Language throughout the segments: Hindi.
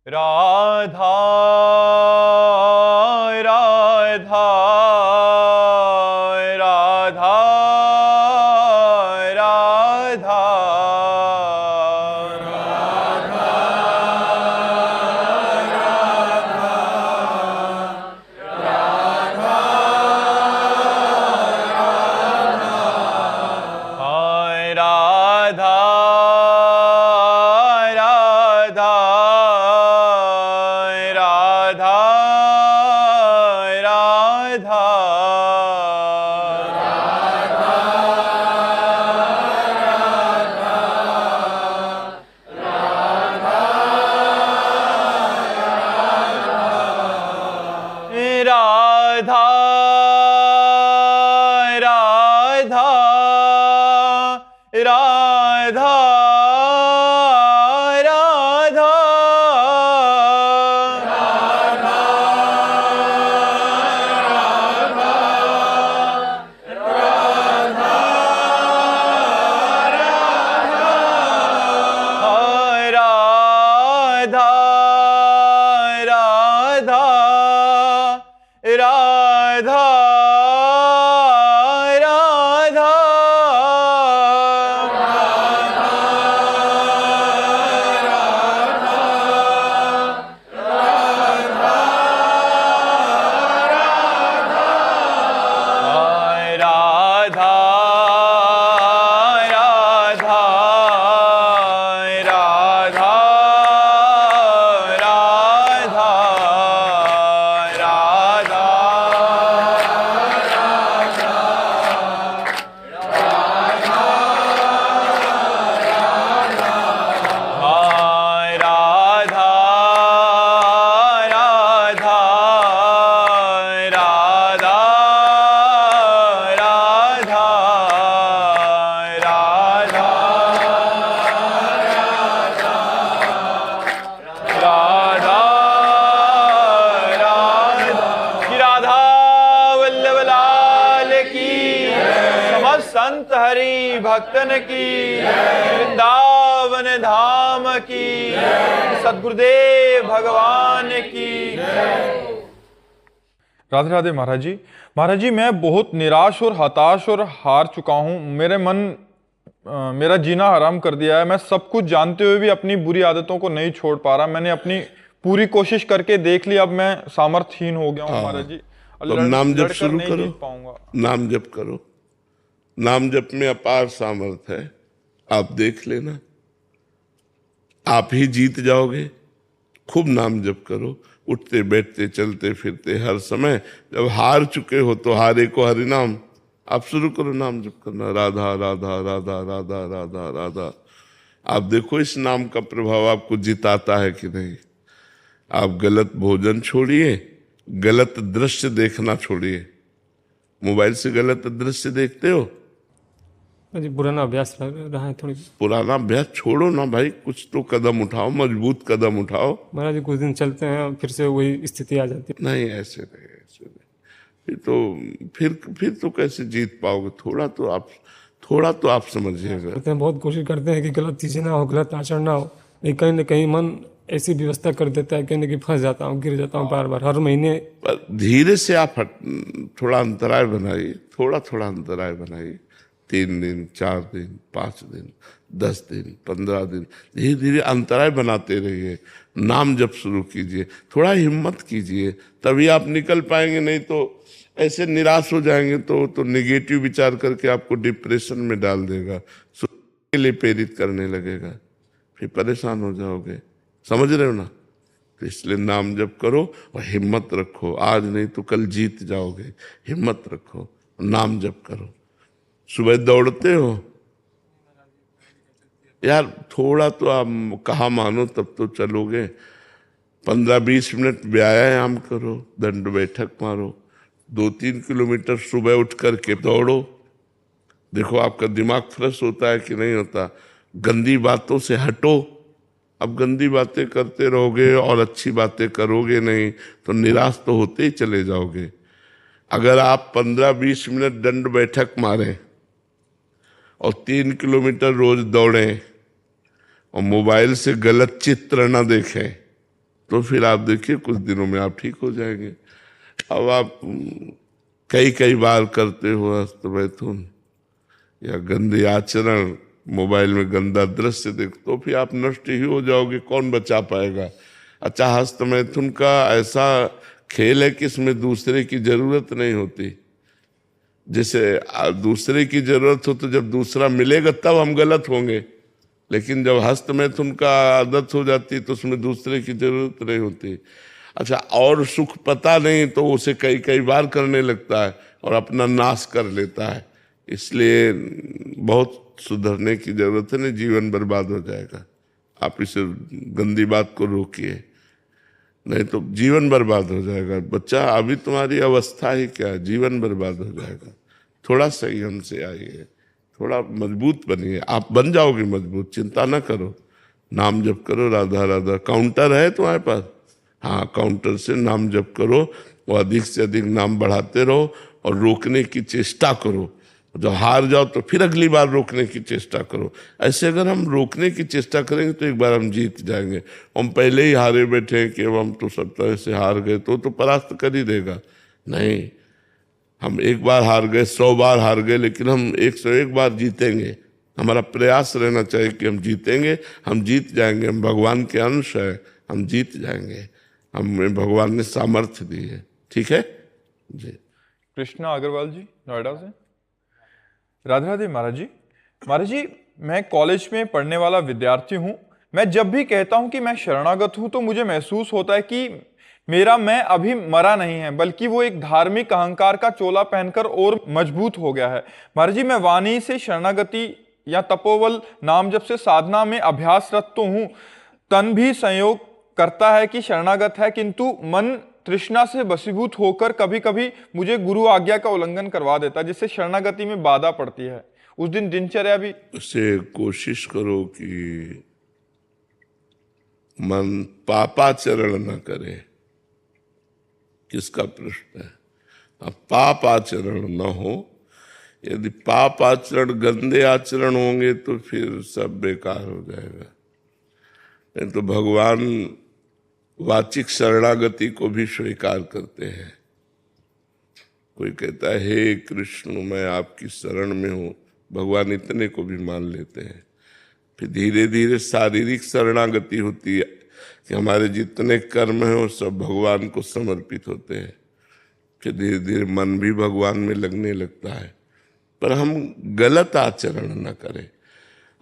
राधा राधा राधा राधा हाय राधा राधा राधा राधा राधा राधा राधा राधा राधा राधा राधा राधा राधा राधा राधा राधा राधा हाय राधा राधा राधा राधा राधा राधा की राधा वल्लभ लाल की समस्त संत हरि भक्तन की वृंदावन धाम की सद्गुरुदेव भगवान की। राधे राधे महाराज जी। महाराज जी, मैं बहुत निराश और हताश और हार चुका हूँ। मेरा जीना हराम कर दिया है। मैं सब कुछ जानते हुए भी अपनी बुरी आदतों को नहीं छोड़ पा रहा। मैंने अपनी पूरी कोशिश करके देख ली, अब मैं सामर्थ्यहीन हो गया हूँ महाराज जी। तो नाम जप शुरू नहीं करो, जीत पाऊंगा। नाम जप करो। नाम जप में अपार सामर्थ है, आप देख लेना, आप ही जीत जाओगे। खूब नाम जप करो, उठते बैठते चलते फिरते हर समय। जब हार चुके हो तो हारे को हरि नाम आप शुरू करो नाम जप करना। राधा राधा राधा राधा राधा राधा। आप देखो इस नाम का प्रभाव आपको जिताता है कि नहीं। आप गलत भोजन छोड़िए, गलत दृश्य देखना छोड़िए। मोबाइल से गलत दृश्य देखते हो, जी पुराना अभ्यास रहा है थोड़ी। पुराना अभ्यास छोड़ो ना भाई, कुछ तो कदम उठाओ, मजबूत कदम उठाओ। महाराज जी कुछ दिन चलते हैं फिर से वही स्थिति आ जाती है। नहीं ऐसे नहीं, ऐसे नहीं। फिर तो कैसे जीत पाओगे। थोड़ा तो आप समझिएगा। करते हैं, बहुत कोशिश करते हैं कि गलत चीजें ना हो, गलत आचरण ना हो, लेकिन कहीं ना कहीं मन ऐसी व्यवस्था कर देता है कहीं ना कहीं फंस जाता हूँ, गिर जाता हूँ बार बार हर महीने। पर धीरे से आप थोड़ा अंतराय बनाइए, थोड़ा अंतराय बनाइए। 3 दिन 4 दिन 5 दिन 10 दिन 15 दिन धीरे धीरे अंतराय बनाते रहिए। नाम जप शुरू कीजिए, थोड़ा हिम्मत कीजिए, तभी आप निकल पाएंगे। नहीं तो ऐसे निराश हो जाएंगे तो नेगेटिव विचार करके आपको डिप्रेशन में डाल देगा, के लिए प्रेरित करने लगेगा, फिर परेशान हो जाओगे। समझ रहे हो ना। तो इसलिए नाम जप करो और हिम्मत रखो। आज नहीं तो कल जीत जाओगे। हिम्मत रखो, नाम जप करो। सुबह दौड़ते हो यार, थोड़ा तो आप कहा मानो तब तो चलोगे। 15-20 मिनट व्यायाम करो, दंड बैठक मारो, 2-3 किलोमीटर सुबह उठ करके दौड़ो। देखो आपका दिमाग फ्रेश होता है कि नहीं होता। गंदी बातों से हटो। अब गंदी बातें करते रहोगे और अच्छी बातें करोगे नहीं तो निराश तो होते ही चले जाओगे। अगर आप 15-20 मिनट दंड बैठक मारें और 3 किलोमीटर रोज दौड़ें और मोबाइल से गलत चित्र न देखें तो फिर आप देखिए कुछ दिनों में आप ठीक हो जाएंगे। अब आप कई कई बार करते हो हस्तमैथुन या गंदे आचरण, मोबाइल में गंदा दृश्य देख, तो फिर आप नष्ट ही हो जाओगे, कौन बचा पाएगा। अच्छा, हस्तमैथुन का ऐसा खेल है कि इसमें दूसरे की जरूरत नहीं होती। जैसे दूसरे की जरूरत हो तो जब दूसरा मिलेगा तब हम गलत होंगे, लेकिन जब हस्तमैथुन का आदत हो जाती तो उसमें दूसरे की जरूरत नहीं होती। अच्छा, और सुख पता नहीं तो उसे कई कई बार करने लगता है और अपना नाश कर लेता है। इसलिए बहुत सुधरने की जरूरत है, नहीं जीवन बर्बाद हो जाएगा। आप इसे गंदी बात को रोकिए, नहीं तो जीवन बर्बाद हो जाएगा। बच्चा अभी तुम्हारी अवस्था ही क्या है, जीवन बर्बाद हो जाएगा। थोड़ा संयम से आइए, थोड़ा मजबूत बनिए, आप बन जाओगे मजबूत, चिंता ना करो। नाम जप करो, राधा राधा। काउंटर है तुम्हारे पास, हाँ, काउंटर से नाम जप करो और अधिक से अधिक नाम बढ़ाते रहो और रोकने की चेष्टा करो। जब हार जाओ तो फिर अगली बार रोकने की चेष्टा करो। ऐसे अगर हम रोकने की चेष्टा करेंगे तो एक बार हम जीत जाएंगे। हम पहले ही हारे बैठे हैं कि अब हम तो सब तरह से हार गए तो परास्त कर ही देगा। नहीं, हम एक बार हार गए, 100 बार हार गए, लेकिन हम 101 बार जीतेंगे। हमारा प्रयास रहना चाहिए कि हम जीतेंगे, हम जीत जाएंगे। हम भगवान के अंश है, हम जीत जाएंगे। हमें भगवान ने सामर्थ्य दी है। ठीक है जी। कृष्णा अग्रवाल जी, नोएडा से। राधे राधे महाराज जी। महाराज जी, मैं कॉलेज में पढ़ने वाला विद्यार्थी हूँ। मैं जब भी कहता हूँ कि मैं शरणागत हूँ तो मुझे महसूस होता है कि मेरा मैं अभी मरा नहीं है, बल्कि वो एक धार्मिक अहंकार का चोला पहनकर और मजबूत हो गया है। महाराज जी, मैं वाणी से शरणागति या तपोवल नाम जप से साधना में अभ्यासरत तो हूँ। तन भी संयोग करता है कि शरणागत है, किंतु मन तृष्णा से वशीभूत होकर कभी कभी मुझे गुरु आज्ञा का उल्लंघन करवा देता है, जिससे शरणागति में बाधा पड़ती है। उस दिन दिनचर्या भी उसे कोशिश करो कि मन पापाचरण न करे। किसका प्रश्न है? अब पाप आचरण न हो। यदि पाप आचरण, गंदे आचरण होंगे तो फिर सब बेकार हो जाएगा। नहीं तो भगवान वाचिक शरणागति को भी स्वीकार करते हैं। कोई कहता है हे कृष्ण मैं आपकी शरण में हूं, भगवान इतने को भी मान लेते हैं। फिर धीरे धीरे शारीरिक शरणागति होती है कि हमारे जितने कर्म हैं वो सब भगवान को समर्पित होते हैं। फिर धीरे धीरे मन भी भगवान में लगने लगता है। पर हम गलत आचरण न करें।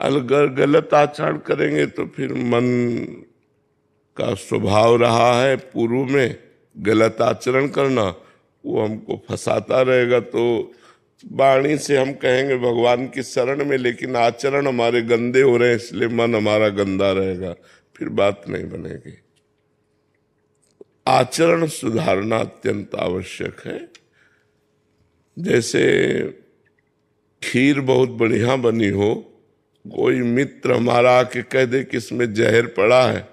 अगर गलत आचरण करेंगे तो फिर मन का स्वभाव रहा है पूर्व में गलत आचरण करना, वो हमको फंसाता रहेगा। तो वाणी से हम कहेंगे भगवान की शरण में, लेकिन आचरण हमारे गंदे हो रहे हैं इसलिए मन हमारा गंदा रहेगा, फिर बात नहीं बनेगी। आचरण सुधारना अत्यंत आवश्यक है। जैसे खीर बहुत बढ़िया बनी हो, कोई मित्र हमारा आके कह दे कि इसमें जहर पड़ा है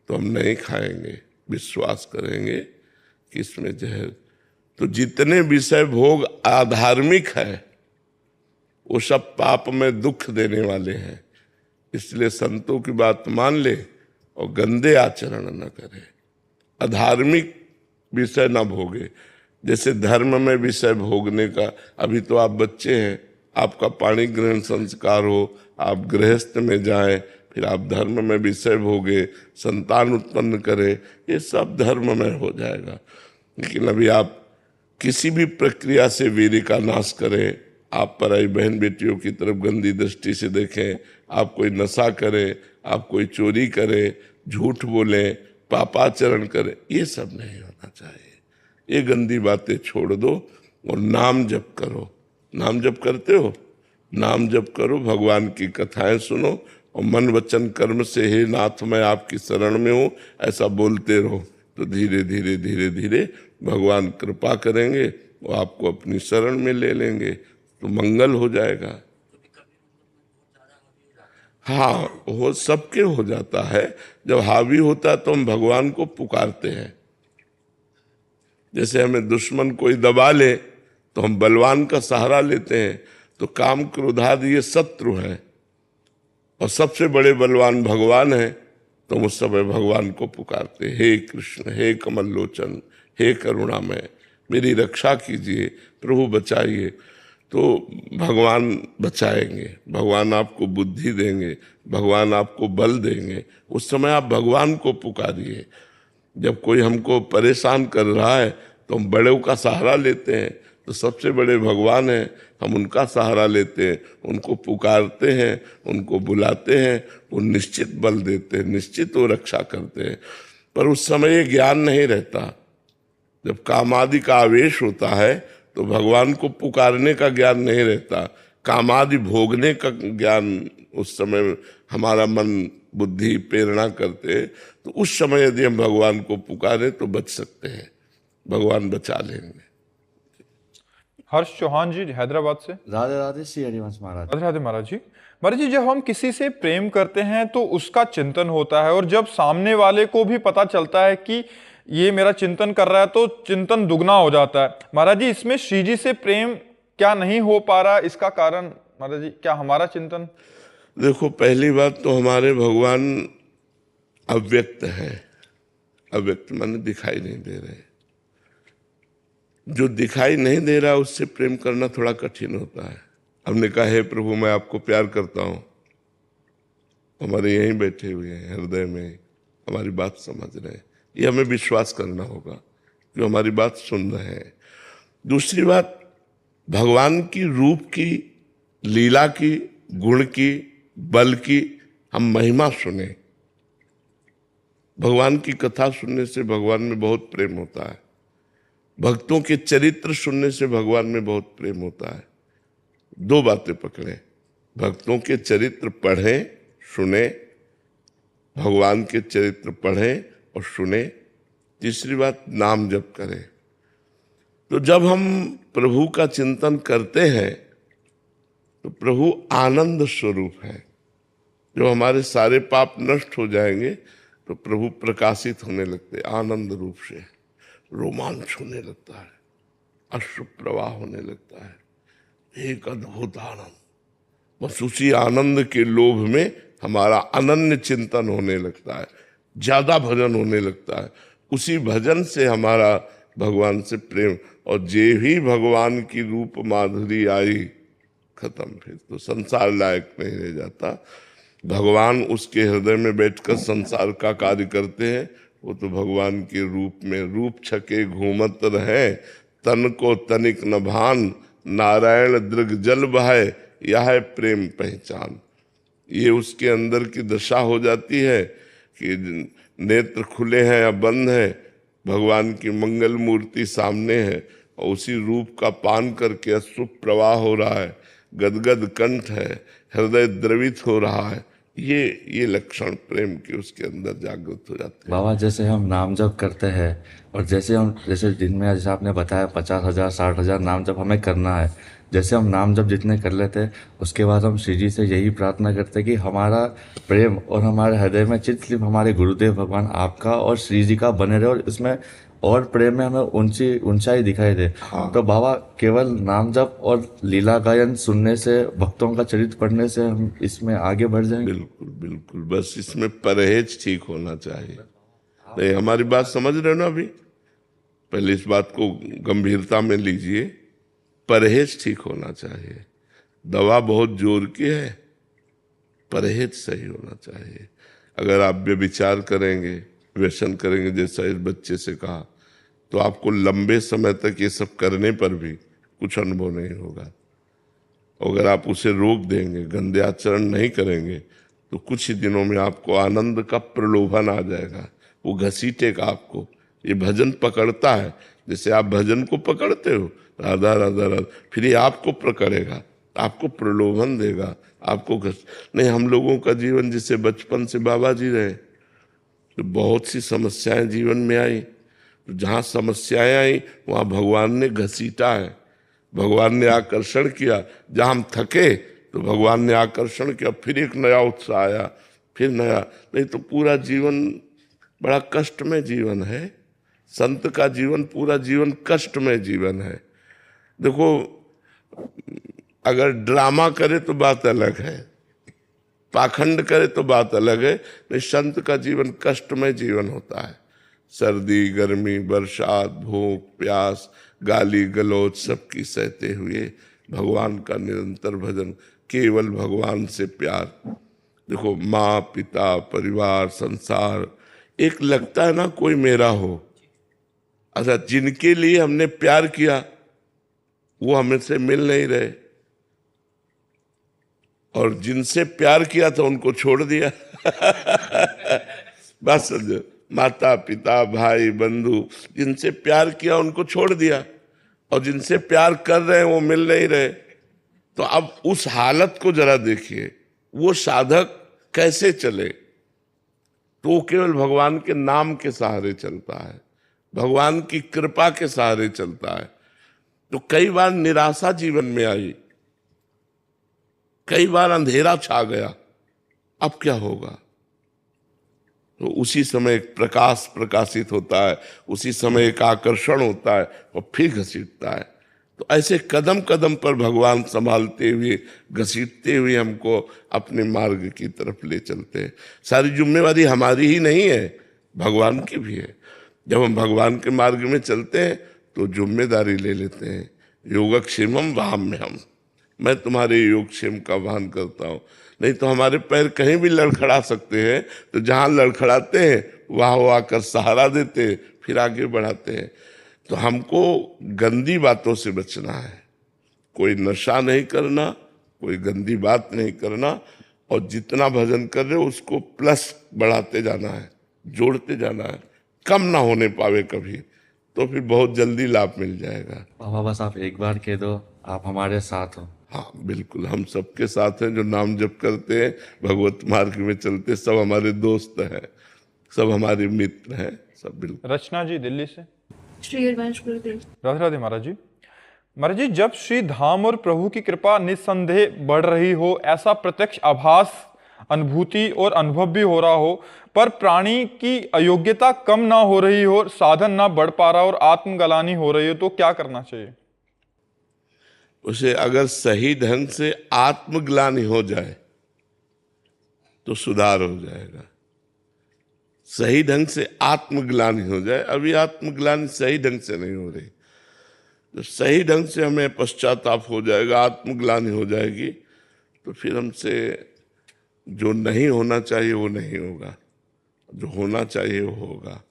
तो हम नहीं खाएंगे, विश्वास करेंगे कि इसमें जहर। तो जितने विषय भोग अधार्मिक है वो सब पाप में दुख देने वाले हैं। इसलिए संतों की बात मान ले और गंदे आचरण न करे, अधार्मिक विषय न भोगे। जैसे धर्म में विषय भोगने का, अभी तो आप बच्चे हैं, आपका पाणी ग्रहण संस्कार हो, आप गृहस्थ में जाएं, फिर आप धर्म में विषय भोगे, संतान उत्पन्न करें, ये सब धर्म में हो जाएगा। लेकिन अभी आप किसी भी प्रक्रिया से वीर्य का नाश करें, आप पराई बहन बेटियों की तरफ गंदी दृष्टि से देखें, आप कोई नशा करें, आप कोई चोरी करें, झूठ बोलें, पापाचरण करें, ये सब नहीं होना चाहिए। ये गंदी बातें छोड़ दो और नाम जप करो। नाम जप करते हो? नाम जप करो, भगवान की कथाएं सुनो और मन वचन कर्म से हे नाथ मैं आपकी शरण में हूँ ऐसा बोलते रहो। तो धीरे धीरे धीरे धीरे भगवान कृपा करेंगे, वो आपको अपनी शरण में ले लेंगे, तो मंगल हो जाएगा। हाँ, वो सबके हो जाता है। जब हावी होता है तो हम भगवान को पुकारते हैं। जैसे हमें दुश्मन कोई दबा ले तो हम बलवान का सहारा लेते हैं। तो काम क्रोधादि ये शत्रु है और सबसे बड़े बलवान भगवान है। तुम उस समय भगवान को पुकारते, हे कृष्ण, हे कमल लोचन, हे करुणामय, मेरी रक्षा कीजिए, प्रभु बचाइए। तो भगवान बचाएंगे, भगवान आपको बुद्धि देंगे, भगवान आपको बल देंगे। उस समय आप भगवान को पुकारिए। जब कोई हमको परेशान कर रहा है तो हम बड़ों का सहारा लेते हैं, तो सबसे बड़े भगवान हैं, हम उनका सहारा लेते हैं, उनको पुकारते हैं, उनको बुलाते हैं, वो निश्चित बल देते हैं, निश्चित वो रक्षा करते हैं। पर उस समय ये ज्ञान नहीं रहता। जब कामादि का आवेश होता है तो भगवान को पुकारने का ज्ञान नहीं रहता, कामादि भोगने का ज्ञान उस समय हमारा मन बुद्धि प्रेरणा करते हैं। तो उस समय यदि हम भगवान को पुकारें तो बच सकते हैं, भगवान बचा लेंगे। हर्ष चौहान जी हैदराबाद से। राधे राधे श्री हरिवंश महाराज। राधे राधे महाराज जी। महाराज जी, जब हम किसी से प्रेम करते हैं तो उसका चिंतन होता है, और जब सामने वाले को भी पता चलता है कि ये मेरा चिंतन कर रहा है तो चिंतन दुगना हो जाता है। महाराज जी, इसमें श्री जी से प्रेम क्या नहीं हो पा रहा, इसका कारण महाराज जी क्या हमारा चिंतन? देखो, पहली बात तो हमारे भगवान अव्यक्त है। अव्यक्त माने दिखाई नहीं दे रहे। जो दिखाई नहीं दे रहा उससे प्रेम करना थोड़ा कठिन होता है। हमने कहा, हे प्रभु मैं आपको प्यार करता हूं, हमारे यहीं बैठे हुए हैं, हृदय में हमारी बात समझ रहे हैं, ये हमें विश्वास करना होगा जो हमारी बात सुन रहे हैं। दूसरी बात, भगवान की रूप की, लीला की, गुण की, बल की हम महिमा सुने। भगवान की कथा सुनने से भगवान में बहुत प्रेम होता है। भक्तों के चरित्र सुनने से भगवान में बहुत प्रेम होता है। दो बातें पकड़े, भक्तों के चरित्र पढ़ें सुने, भगवान के चरित्र पढ़ें और सुने। तीसरी बात, नाम जप करें। तो जब हम प्रभु का चिंतन करते हैं तो प्रभु आनंद स्वरूप है। जो हमारे सारे पाप नष्ट हो जाएंगे तो प्रभु प्रकाशित होने लगते, आनंद रूप से रोमांच होने लगता है, अश्रु प्रवाह होने लगता है, एक अद्भुत आनंद। बस उसी आनंद के लोभ में हमारा अनन्य चिंतन होने लगता है, ज्यादा भजन होने लगता है। उसी भजन से हमारा भगवान से प्रेम, और जे ही भगवान की रूप माधुरी आई, खत्म, फिर तो संसार लायक नहीं रह जाता। भगवान उसके हृदय में बैठकर संसार का कार्य करते हैं। वो तो भगवान के रूप में रूप छके घूमत रहे, तन को तनिक न भान, नारायण दृग जल बहाए, यह है प्रेम पहचान। ये उसके अंदर की दशा हो जाती है कि नेत्र खुले हैं या बंद हैं, भगवान की मंगल मूर्ति सामने है, और उसी रूप का पान करके अश्रु प्रवाह हो रहा है, गदगद कंठ है, हृदय द्रवित हो रहा है। ये लक्षण प्रेम के उसके अंदर जागृत हो जाते हैं। बाबा, जैसे हम नाम जप करते हैं, और जैसे दिन में जैसे आपने बताया 50,000 60,000 नाम जप हमें करना है, जैसे हम नाम जप जितने कर लेते हैं उसके बाद हम श्री जी से यही प्रार्थना करते हैं कि हमारा प्रेम और हमारे हृदय में चित्त सिर्फ हमारे गुरुदेव भगवान आपका और श्री जी का बने रहे, और इसमें और प्रेम में हमें ऊंचाई दिखाई दे। तो बाबा, केवल नाम जप और लीला गायन सुनने से, भक्तों का चरित्र पढ़ने से हम इसमें आगे बढ़ जाएंगे? बिल्कुल बिल्कुल, बस इसमें परहेज ठीक होना चाहिए। नहीं, हमारी बात समझ रहे हो ना? अभी पहले इस बात को गंभीरता में लीजिए। परहेज ठीक होना चाहिए। दवा बहुत जोर की है, परहेज सही होना चाहिए। अगर आप व्यभिचार करेंगे, व्यसन करेंगे, जैसा इस बच्चे से कहा, तो आपको लंबे समय तक ये सब करने पर भी कुछ अनुभव नहीं होगा। अगर आप उसे रोक देंगे, गंदे आचरण नहीं करेंगे, तो कुछ ही दिनों में आपको आनंद का प्रलोभन आ जाएगा, वो घसीटेगा आपको। ये भजन पकड़ता है, जैसे आप भजन को पकड़ते हो, राधा राधा राधा, फिर ये आपको पकड़ेगा, आपको प्रलोभन देगा, आपको नहीं। हम लोगों का जीवन जिसे बचपन से बाबा जी रहे, तो बहुत सी समस्याएं जीवन में आई, तो जहाँ समस्याएं आई वहाँ भगवान ने घसीटा है, भगवान ने आकर्षण किया। जहाँ हम थके तो भगवान ने आकर्षण किया, फिर एक नया उत्साह आया, फिर नया। नहीं तो पूरा जीवन बड़ा कष्ट में जीवन है। संत का जीवन, पूरा जीवन कष्ट में जीवन है। देखो, अगर ड्रामा करे तो बात अलग है, पाखंड करे तो बात अलग है, नहीं संत का जीवन कष्टमय जीवन होता है। सर्दी गर्मी बरसात भूख प्यास गाली गलौज सबकी सहते हुए भगवान का निरंतर भजन, केवल भगवान से प्यार। देखो माँ पिता परिवार संसार, एक लगता है ना कोई मेरा हो, अच्छा जिनके लिए हमने प्यार किया वो हमसे मिल नहीं रहे, और जिनसे प्यार किया था उनको छोड़ दिया। बस समझो, माता पिता भाई बंधु जिनसे प्यार किया उनको छोड़ दिया, और जिनसे प्यार कर रहे हैं वो मिल नहीं रहे। तो अब उस हालत को जरा देखिए, वो साधक कैसे चले? तो वो केवल भगवान के नाम के सहारे चलता है, भगवान की कृपा के सहारे चलता है। तो कई बार निराशा जीवन में आई, कई बार अंधेरा छा गया, अब क्या होगा? तो उसी समय एक प्रकाश प्रकाशित होता है, उसी समय एक आकर्षण होता है और फिर घसीटता है। तो ऐसे कदम कदम पर भगवान संभालते हुए घसीटते हुए हमको अपने मार्ग की तरफ ले चलते हैं। सारी जिम्मेवारी हमारी ही नहीं है, भगवान की भी है। जब हम भगवान के मार्ग में चलते हैं तो जिम्मेदारी ले लेते हैं, योगक्षेमम वाहम्यहम्, मैं तुम्हारे योगक्षेम का वहन करता हूँ। नहीं तो हमारे पैर कहीं भी लड़खड़ा सकते हैं, तो जहाँ लड़खड़ाते हैं वहाँ वो आकर सहारा देते हैं, फिर आगे बढ़ाते हैं। तो हमको गंदी बातों से बचना है, कोई नशा नहीं करना, कोई गंदी बात नहीं करना, और जितना भजन कर रहे हो उसको प्लस बढ़ाते जाना है, जोड़ते जाना है, कम ना होने पावे कभी, तो फिर बहुत जल्दी लाभ मिल जाएगा। बाबा बस आप एक बार कह दो, आप हमारे साथ हो। हाँ बिल्कुल, हम सबके साथ हैं जो नाम जप करते हैं, भगवत मार्ग में चलते, सब हमारे दोस्त हैं, सब हमारे मित्र हैं, सब बिल्कुल। रचना जी दिल्ली से। श्री हरिवंश गुरुदेव। राधे राधे महाराज जी। महाराज जी, जब श्री धाम और प्रभु की कृपा निस्संदेह बढ़ रही हो, ऐसा प्रत्यक्ष आभास अनुभूति और अनुभव भी हो रहा हो, पर प्राणी की अयोग्यता कम ना हो रही हो, साधन ना बढ़ पा रहा और आत्मग्लानि हो रही हो, तो क्या करना चाहिए? उसे अगर सही ढंग से आत्मग्लानि हो जाए तो सुधार हो जाएगा। सही ढंग से आत्मग्लानि हो जाए, अभी आत्मग्लानि सही ढंग से नहीं हो रही, तो सही ढंग से हमें पश्चाताप हो जाएगा, आत्मग्लानि हो जाएगी, तो फिर हमसे जो नहीं होना चाहिए वो नहीं होगा, जो होना चाहिए वो होगा।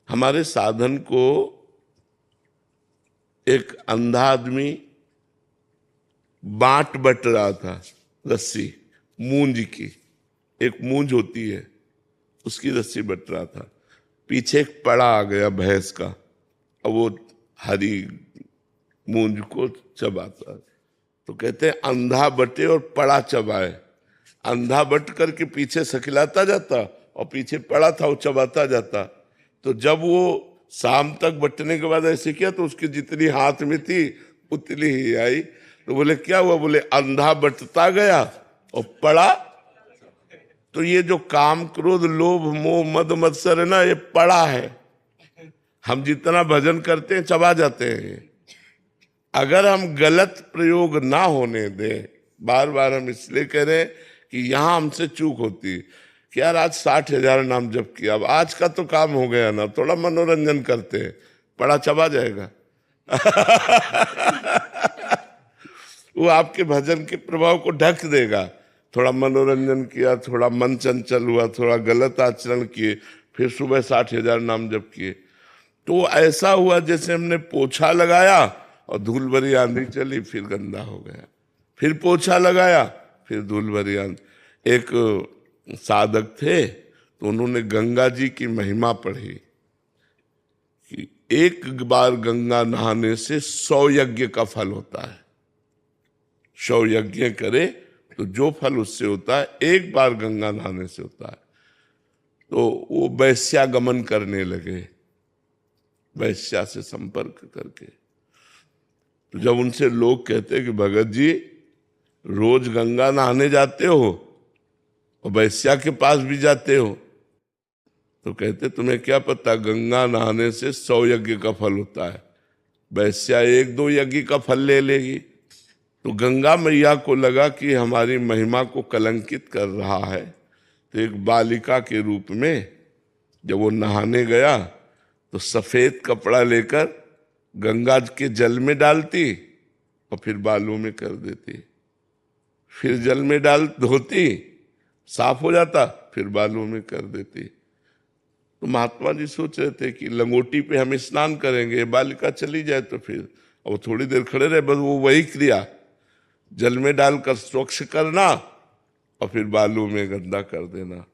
हमारे साधन को एक अंधा आदमी बांट बट रहा था, रस्सी मूंज की, एक मूंज होती है उसकी रस्सी बट रहा था, पीछे एक पड़ा आ गया भैंस का, अब वो हरी मूंज को चबाता। तो कहते हैं अंधा बटे और पड़ा चबाए। अंधा बट करके पीछे सखिलाता जाता और पीछे पड़ा था वो चबाता जाता। तो जब वो शाम तक बटने के बाद ऐसे किया तो उसकी जितनी हाथ में थी उतनी ही आई। तो बोले क्या हुआ? बोले अंधा बटता गया और पड़ा। तो ये जो काम क्रोध लोभ मोह मद मत्सर है ना, ये पड़ा है। हम जितना भजन करते हैं चबा जाते हैं। अगर हम गलत प्रयोग ना होने दें, बार बार हम इसलिए कह रहे हैं कि यहाँ हमसे चूक होती कि यार आज 60,000 नाम जप किया, अब आज का तो काम हो गया ना, थोड़ा मनोरंजन करते हैं, पड़ा चबा जाएगा। वो आपके भजन के प्रभाव को ढक देगा। थोड़ा मनोरंजन किया, थोड़ा मन चंचल हुआ, थोड़ा गलत आचरण किए, फिर सुबह 60,000 नाम जप किए, तो ऐसा हुआ जैसे हमने पोछा लगाया और धूल भरी आंधी चली, फिर गंदा हो गया। फिर पोछा लगाया, फिर धूल भरी आंधी। एक साधक थे तो उन्होंने गंगा जी की महिमा पढ़ी कि एक बार गंगा नहाने से 100 यज्ञ का फल होता है। 100 यज्ञ करे तो जो फल उससे होता है एक बार गंगा नहाने से होता है। तो वो वैश्यागमन करने लगे, वैश्या से संपर्क करके। तो जब उनसे लोग कहते कि भगत जी रोज गंगा नहाने जाते हो और वैश्या के पास भी जाते हो, तो कहते तुम्हें क्या पता गंगा नहाने से 100 यज्ञ का फल होता है, वैश्या 1-2 यज्ञ का फल ले लेगी। तो गंगा मैया को लगा कि हमारी महिमा को कलंकित कर रहा है, तो एक बालिका के रूप में जब वो नहाने गया तो सफेद कपड़ा लेकर गंगा के जल में डालती और फिर बालों में कर देती, फिर जल में डाल धोती, साफ हो जाता, फिर बालों में कर देती। तो महात्मा जी सोच रहे थे कि लंगोटी पे हम स्नान करेंगे, बालिका चली जाए तो फिर, और थोड़ी देर खड़े रहे, बस वो वही क्रिया जल में डालकर स्वच्छ करना और फिर बालों में गंदा कर देना।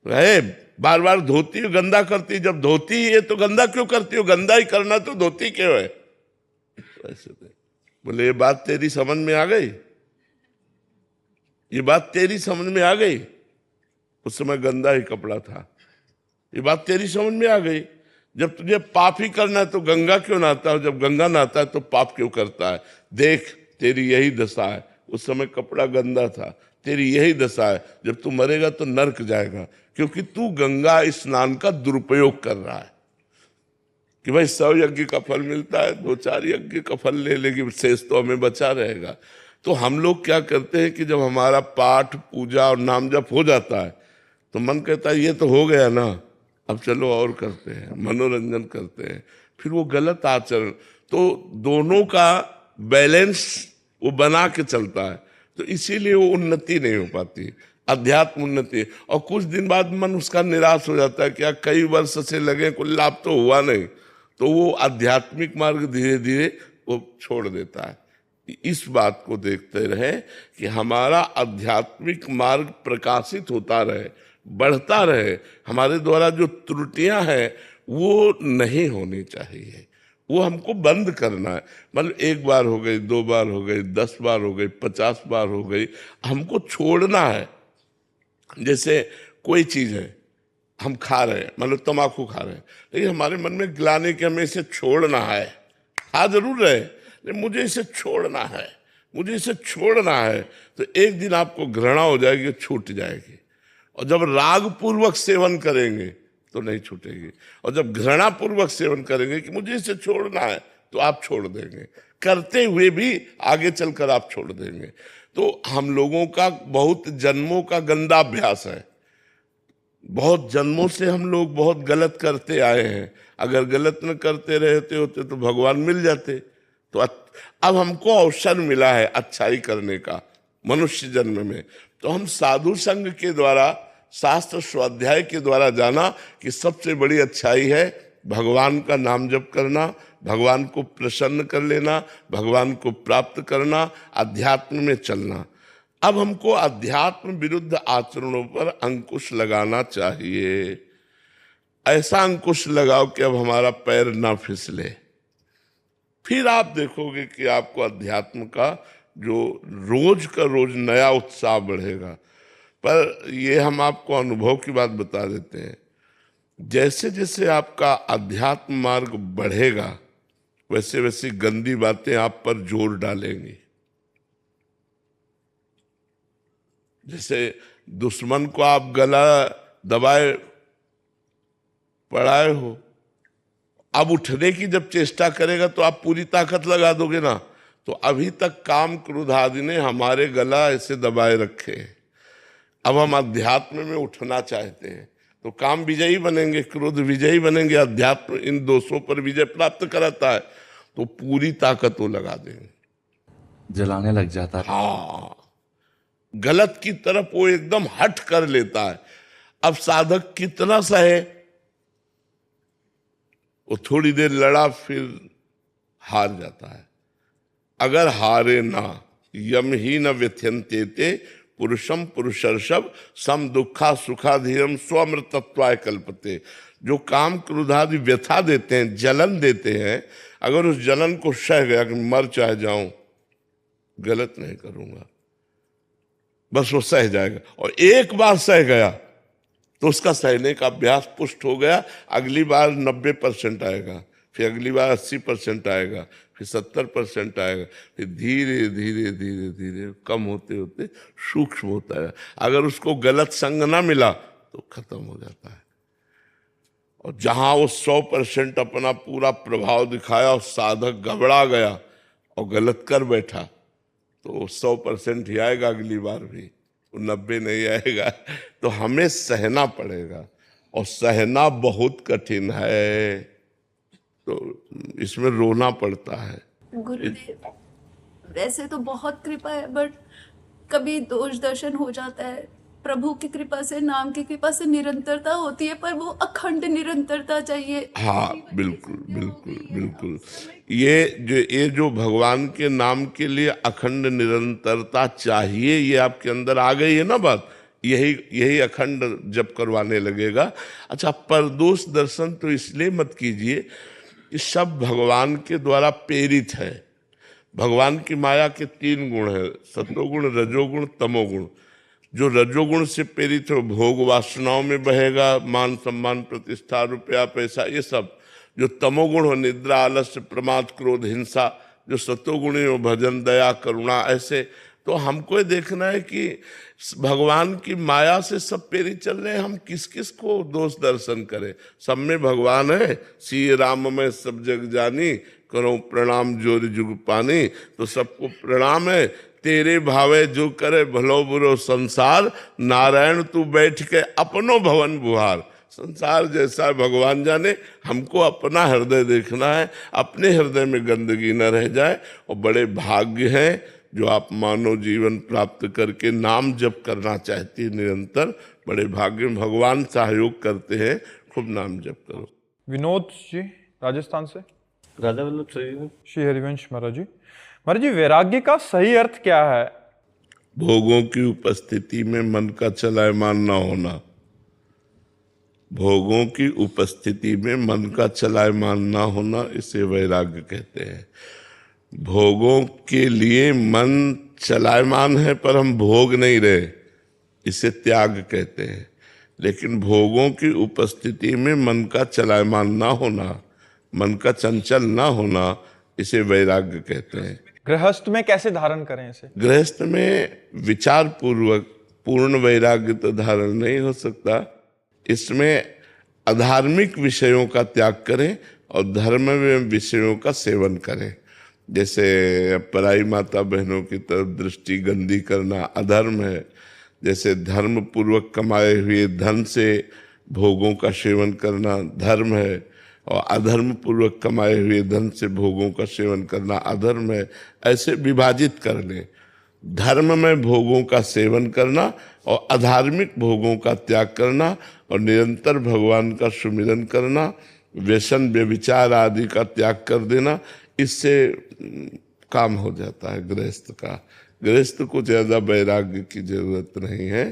है बार बार धोती हो गंदा करती, जब धोती ही है तो गंदा क्यों करती हो, गंदा ही करना तो धोती क्यों है। ऐसे बोले ये बात तेरी समझ में आ गई, ये बात तेरी समझ में आ गई। उस समय गंदा ही कपड़ा था, ये बात तेरी समझ में आ गई। जब तुझे पाप ही करना है तो गंगा क्यों नहाता है, जब गंगा नहाता है तो पाप क्यों करता है। देख तेरी यही दशा है, उस समय कपड़ा गंदा था, तेरी यही दशा है, जब तू मरेगा तो नरक जाएगा, क्योंकि तू गंगा स्नान का दुरुपयोग कर रहा है कि भाई 100 यज्ञ का फल मिलता है, 2-4 यज्ञ का फल ले लेगी, शेष तो हमें बचा रहेगा। तो हम लोग क्या करते हैं कि जब हमारा पाठ पूजा और नाम जप हो जाता है तो मन कहता है ये तो हो गया ना, अब चलो और करते हैं, मनोरंजन करते हैं, फिर वो गलत आचरण। तो दोनों का बैलेंस वो बना के चलता है, तो इसीलिए वो उन्नति नहीं हो पाती, अध्यात्म उन्नति। और कुछ दिन बाद मन उसका निराश हो जाता है, क्या कई वर्ष से लगे कोई लाभ तो हुआ नहीं, तो वो आध्यात्मिक मार्ग धीरे धीरे वो छोड़ देता है। इस बात को देखते रहे कि हमारा आध्यात्मिक मार्ग प्रकाशित होता रहे, बढ़ता रहे, हमारे द्वारा जो त्रुटियां हैं वो नहीं होनी चाहिए, वो हमको बंद करना है। मतलब 1 बार हो गई, 2 बार हो गई, 10 बार हो गई, 50 बार हो गई, हमको छोड़ना है। जैसे कोई चीज है हम खा रहे हैं, मतलब तम्बाकू खा रहे हैं, लेकिन हमारे मन में गिलाने के हमें इसे छोड़ना है, खा जरूर रहे लेकिन मुझे इसे छोड़ना है, मुझे इसे छोड़ना है। तो एक दिन आपको घृणा हो जाएगी, छूट जाएगी। और जब राग पूर्वक सेवन करेंगे तो नहीं छूटेगी, और जब घृणा पूर्वक सेवन करेंगे कि मुझे इसे छोड़ना है तो आप छोड़ देंगे, करते हुए भी आगे चलकर आप छोड़ देंगे। तो हम लोगों का बहुत जन्मों का गंदा अभ्यास है, बहुत जन्मों से हम लोग बहुत गलत करते आए हैं। अगर गलत न करते रहते होते तो भगवान मिल जाते। तो अब हमको अवसर मिला है अच्छाई करने का मनुष्य जन्म में, तो हम साधु संघ के द्वारा, शास्त्र स्वाध्याय के द्वारा जाना कि सबसे बड़ी अच्छाई है भगवान का नाम जप करना, भगवान को प्रसन्न कर लेना, भगवान को प्राप्त करना, अध्यात्म में चलना। अब हमको अध्यात्म विरुद्ध आचरणों पर अंकुश लगाना चाहिए। ऐसा अंकुश लगाओ कि अब हमारा पैर ना फिसले, फिर आप देखोगे कि आपको अध्यात्म का जो रोज का रोज नया उत्साह बढ़ेगा। पर ये हम आपको अनुभव की बात बता देते हैं, जैसे जैसे आपका अध्यात्म मार्ग बढ़ेगा वैसे वैसे गंदी बातें आप पर जोर डालेंगी। जैसे दुश्मन को आप गला दबाए पड़ाए हो, अब उठने की जब चेष्टा करेगा तो आप पूरी ताकत लगा दोगे ना। तो अभी तक काम क्रोध आदि ने हमारे गला ऐसे दबाए रखे, अब हम अध्यात्म में उठना चाहते हैं तो काम विजयी बनेंगे, क्रोध विजयी बनेंगे, अध्यात्म इन दोषों पर विजय प्राप्त कराता है, तो पूरी ताकत वो लगा देंगे, जलाने लग जाता है। हाँ, गलत की तरफ वो एकदम हट कर लेता है। अब साधक कितना सहे, वो थोड़ी देर लड़ा फिर हार जाता है। अगर हारे ना, यम ही न व्यथ्यन्ते पुरुषम पुरुषर्षभ सम दुखा सुखाधीरम स्वमृतत्वाय कल्पते। जो काम क्रोधादि व्यथा देते हैं, जलन देते हैं, अगर उस जलन को सह गया कि मर चाहे जाऊं, गलत नहीं करूंगा, बस वो सह जाएगा। और एक बार सह गया तो उसका सहने का अभ्यास पुष्ट हो गया। अगली बार 90% आएगा, फिर अगली बार 80% आएगा, फिर 70% आएगा, फिर धीरे धीरे धीरे धीरे कम होते होते सूक्ष्म होता है। अगर उसको गलत संग ना मिला तो खत्म हो जाता है। और जहां वो 100% अपना पूरा प्रभाव दिखाया और साधक घबरा गया और गलत कर बैठा, तो 100% ही आएगा अगली बार भी, वो 90 नहीं आएगा। तो हमें सहना पड़ेगा, और सहना बहुत कठिन है, तो इसमें रोना पड़ता है। गुरुदेव, वैसे तो बहुत कृपा है, बट कभी दोष दर्शन हो जाता है। प्रभु की कृपा से, नाम की कृपा से निरंतरता होती है, पर वो अखंड निरंतरता चाहिए। हाँ, बिल्कुल बिल्कुल बिल्कुल। ये जो भगवान के नाम के लिए अखंड निरंतरता चाहिए, ये आपके अंदर आ गई है ना बात, यही अखंड जप करवाने लगेगा। अच्छा, परदोष दर्शन तो इसलिए मत कीजिए, ये सब भगवान के द्वारा प्रेरित है। भगवान की माया के 3 गुण है, सतोगुण, रजोगुण, तमोगुण। जो रजोगुण से प्रेरित हो, भोग वासनाओं में बहेगा, मान सम्मान प्रतिष्ठा रुपया पैसा ये सब। जो तमोगुण हो, निद्रा आलस्य प्रमाद क्रोध हिंसा। जो सतोगुणी हो, भजन दया करुणा ऐसे। तो हमको ये देखना है कि भगवान की माया से सब प्रेरित चल रहे हैं, हम किस किस को दोष दर्शन करें। सब में भगवान है, श्री राम में सब जग जानी, करो प्रणाम जोर जुग पानी। तो सबको प्रणाम है, तेरे भावे जो करे भलो बुरो संसार, नारायण तू बैठ के अपनो भवन बुहार। संसार जैसा है भगवान जाने, हमको अपना हृदय देखना है, अपने हृदय में गंदगी न रह जाए। और बड़े भाग्य हैं जो आप मानव जीवन प्राप्त करके नाम जप करना चाहती है निरंतर, बड़े भाग्य में भगवान सहयोग करते हैं। खूब नाम जप करो। विनोद जी राजस्थान से। राधा वल्लभ श्री श्री हरिवंश महाराज जी। महाराज जी, वैराग्य का सही अर्थ क्या है? भोगों की उपस्थिति में मन का चलायमान न होना। भोगों की उपस्थिति में मन का चलायमान न होना, इसे वैराग्य कहते हैं। भोगों के लिए मन चलायमान है पर हम भोग नहीं रहे, इसे त्याग कहते हैं। लेकिन भोगों की उपस्थिति में मन का चलायमान ना होना, मन का चंचल ना होना, इसे वैराग्य कहते हैं। गृहस्थ में कैसे धारण करें इसे? गृहस्थ में विचार पूर्वक पूर्ण वैराग्य तो धारण नहीं हो सकता। इसमें अधार्मिक विषयों का त्याग करें और धर्म में विषयों का सेवन करें। जैसे पराई माता बहनों की तरफ दृष्टि गंदी करना अधर्म है। जैसे धर्म पूर्वक कमाए हुए धन से भोगों का सेवन करना धर्म है, और अधर्म पूर्वक कमाए हुए धन से भोगों का सेवन करना अधर्म है। ऐसे विभाजित कर लें। धर्म में भोगों का सेवन करना और अधार्मिक भोगों का त्याग करना, और निरंतर भगवान का सुमिरन करना, व्यसन व्यभिचार आदि का त्याग कर देना, इससे काम हो जाता है गृहस्थ का। गृहस्थ को ज्यादा वैराग्य की जरूरत नहीं है,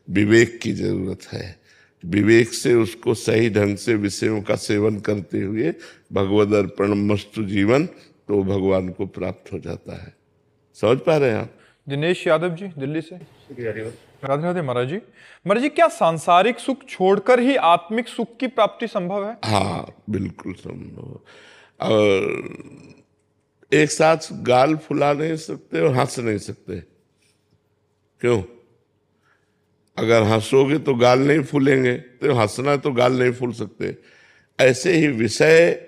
विवेक की जरूरत है। विवेक से उसको सही ढंग से विषयों का सेवन करते हुए भगवद अर्पण मस्तु जीवन, तो भगवान को प्राप्त हो जाता है। समझ पा रहे हैं आप? दिनेश यादव जी दिल्ली से। राधे राधे महाराज जी। महाराज जी, क्या सांसारिक सुख छोड़कर ही आत्मिक सुख की प्राप्ति संभव है? हाँ, बिल्कुल संभव। और एक साथ गाल फुला नहीं सकते और हंस नहीं सकते। क्यों? अगर हंसोगे तो गाल नहीं फूलेंगे, तो हंसना तो गाल नहीं फूल सकते। ऐसे ही विषय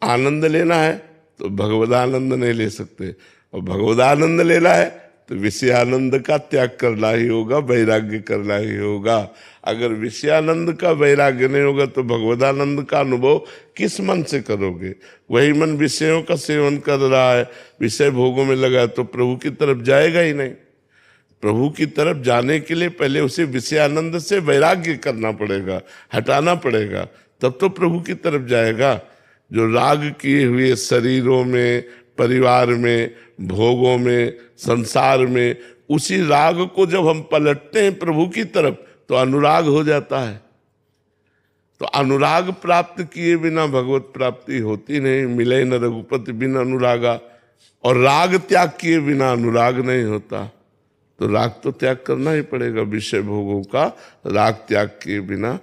आनंद लेना है तो भगवदानंद नहीं ले सकते, और भगवदानंद लेना है तो विषयानंद का त्याग करना ही होगा, वैराग्य करना ही होगा। अगर विषयानंद का वैराग्य नहीं होगा तो भगवदानंद का अनुभव किस मन से करोगे? वही मन विषयों का सेवन कर रहा है, विषय भोगों में लगा, तो प्रभु की तरफ जाएगा ही नहीं। प्रभु की तरफ जाने के लिए पहले उसे विषयानंद से वैराग्य करना पड़ेगा, हटाना पड़ेगा, तब तो प्रभु की तरफ जाएगा। जो राग किए हुए शरीरों में, परिवार में, भोगों में, संसार में, उसी राग को जब हम पलटते हैं प्रभु की तरफ तो अनुराग हो जाता है। तो अनुराग प्राप्त किए बिना भगवत प्राप्ति होती नहीं। मिले न रघुपति बिन अनुरागा, और राग त्याग किए बिना अनुराग नहीं होता। तो राग तो त्याग करना ही पड़ेगा, विषय भोगों का राग त्याग किए बिना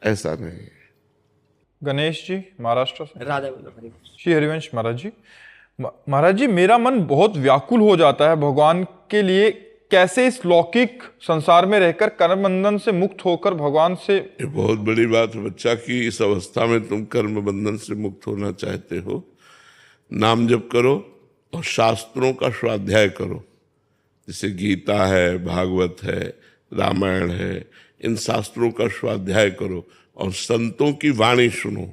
ऐसा नहीं है। गणेश जी महाराष्ट्र से। राधा वल्लभ श्री हरिवंश महाराज जी। महाराज जी, मेरा मन बहुत व्याकुल हो जाता है भगवान के लिए। कैसे इस लौकिक संसार में रहकर कर्म बंधन से मुक्त होकर भगवान से? ये बहुत बड़ी बात है बच्चा कि इस अवस्था में तुम कर्म बंधन से मुक्त होना चाहते हो। नाम जप करो और शास्त्रों का स्वाध्याय करो। जैसे गीता है, भागवत है, रामायण है, इन शास्त्रों का स्वाध्याय करो और संतों की वाणी सुनो।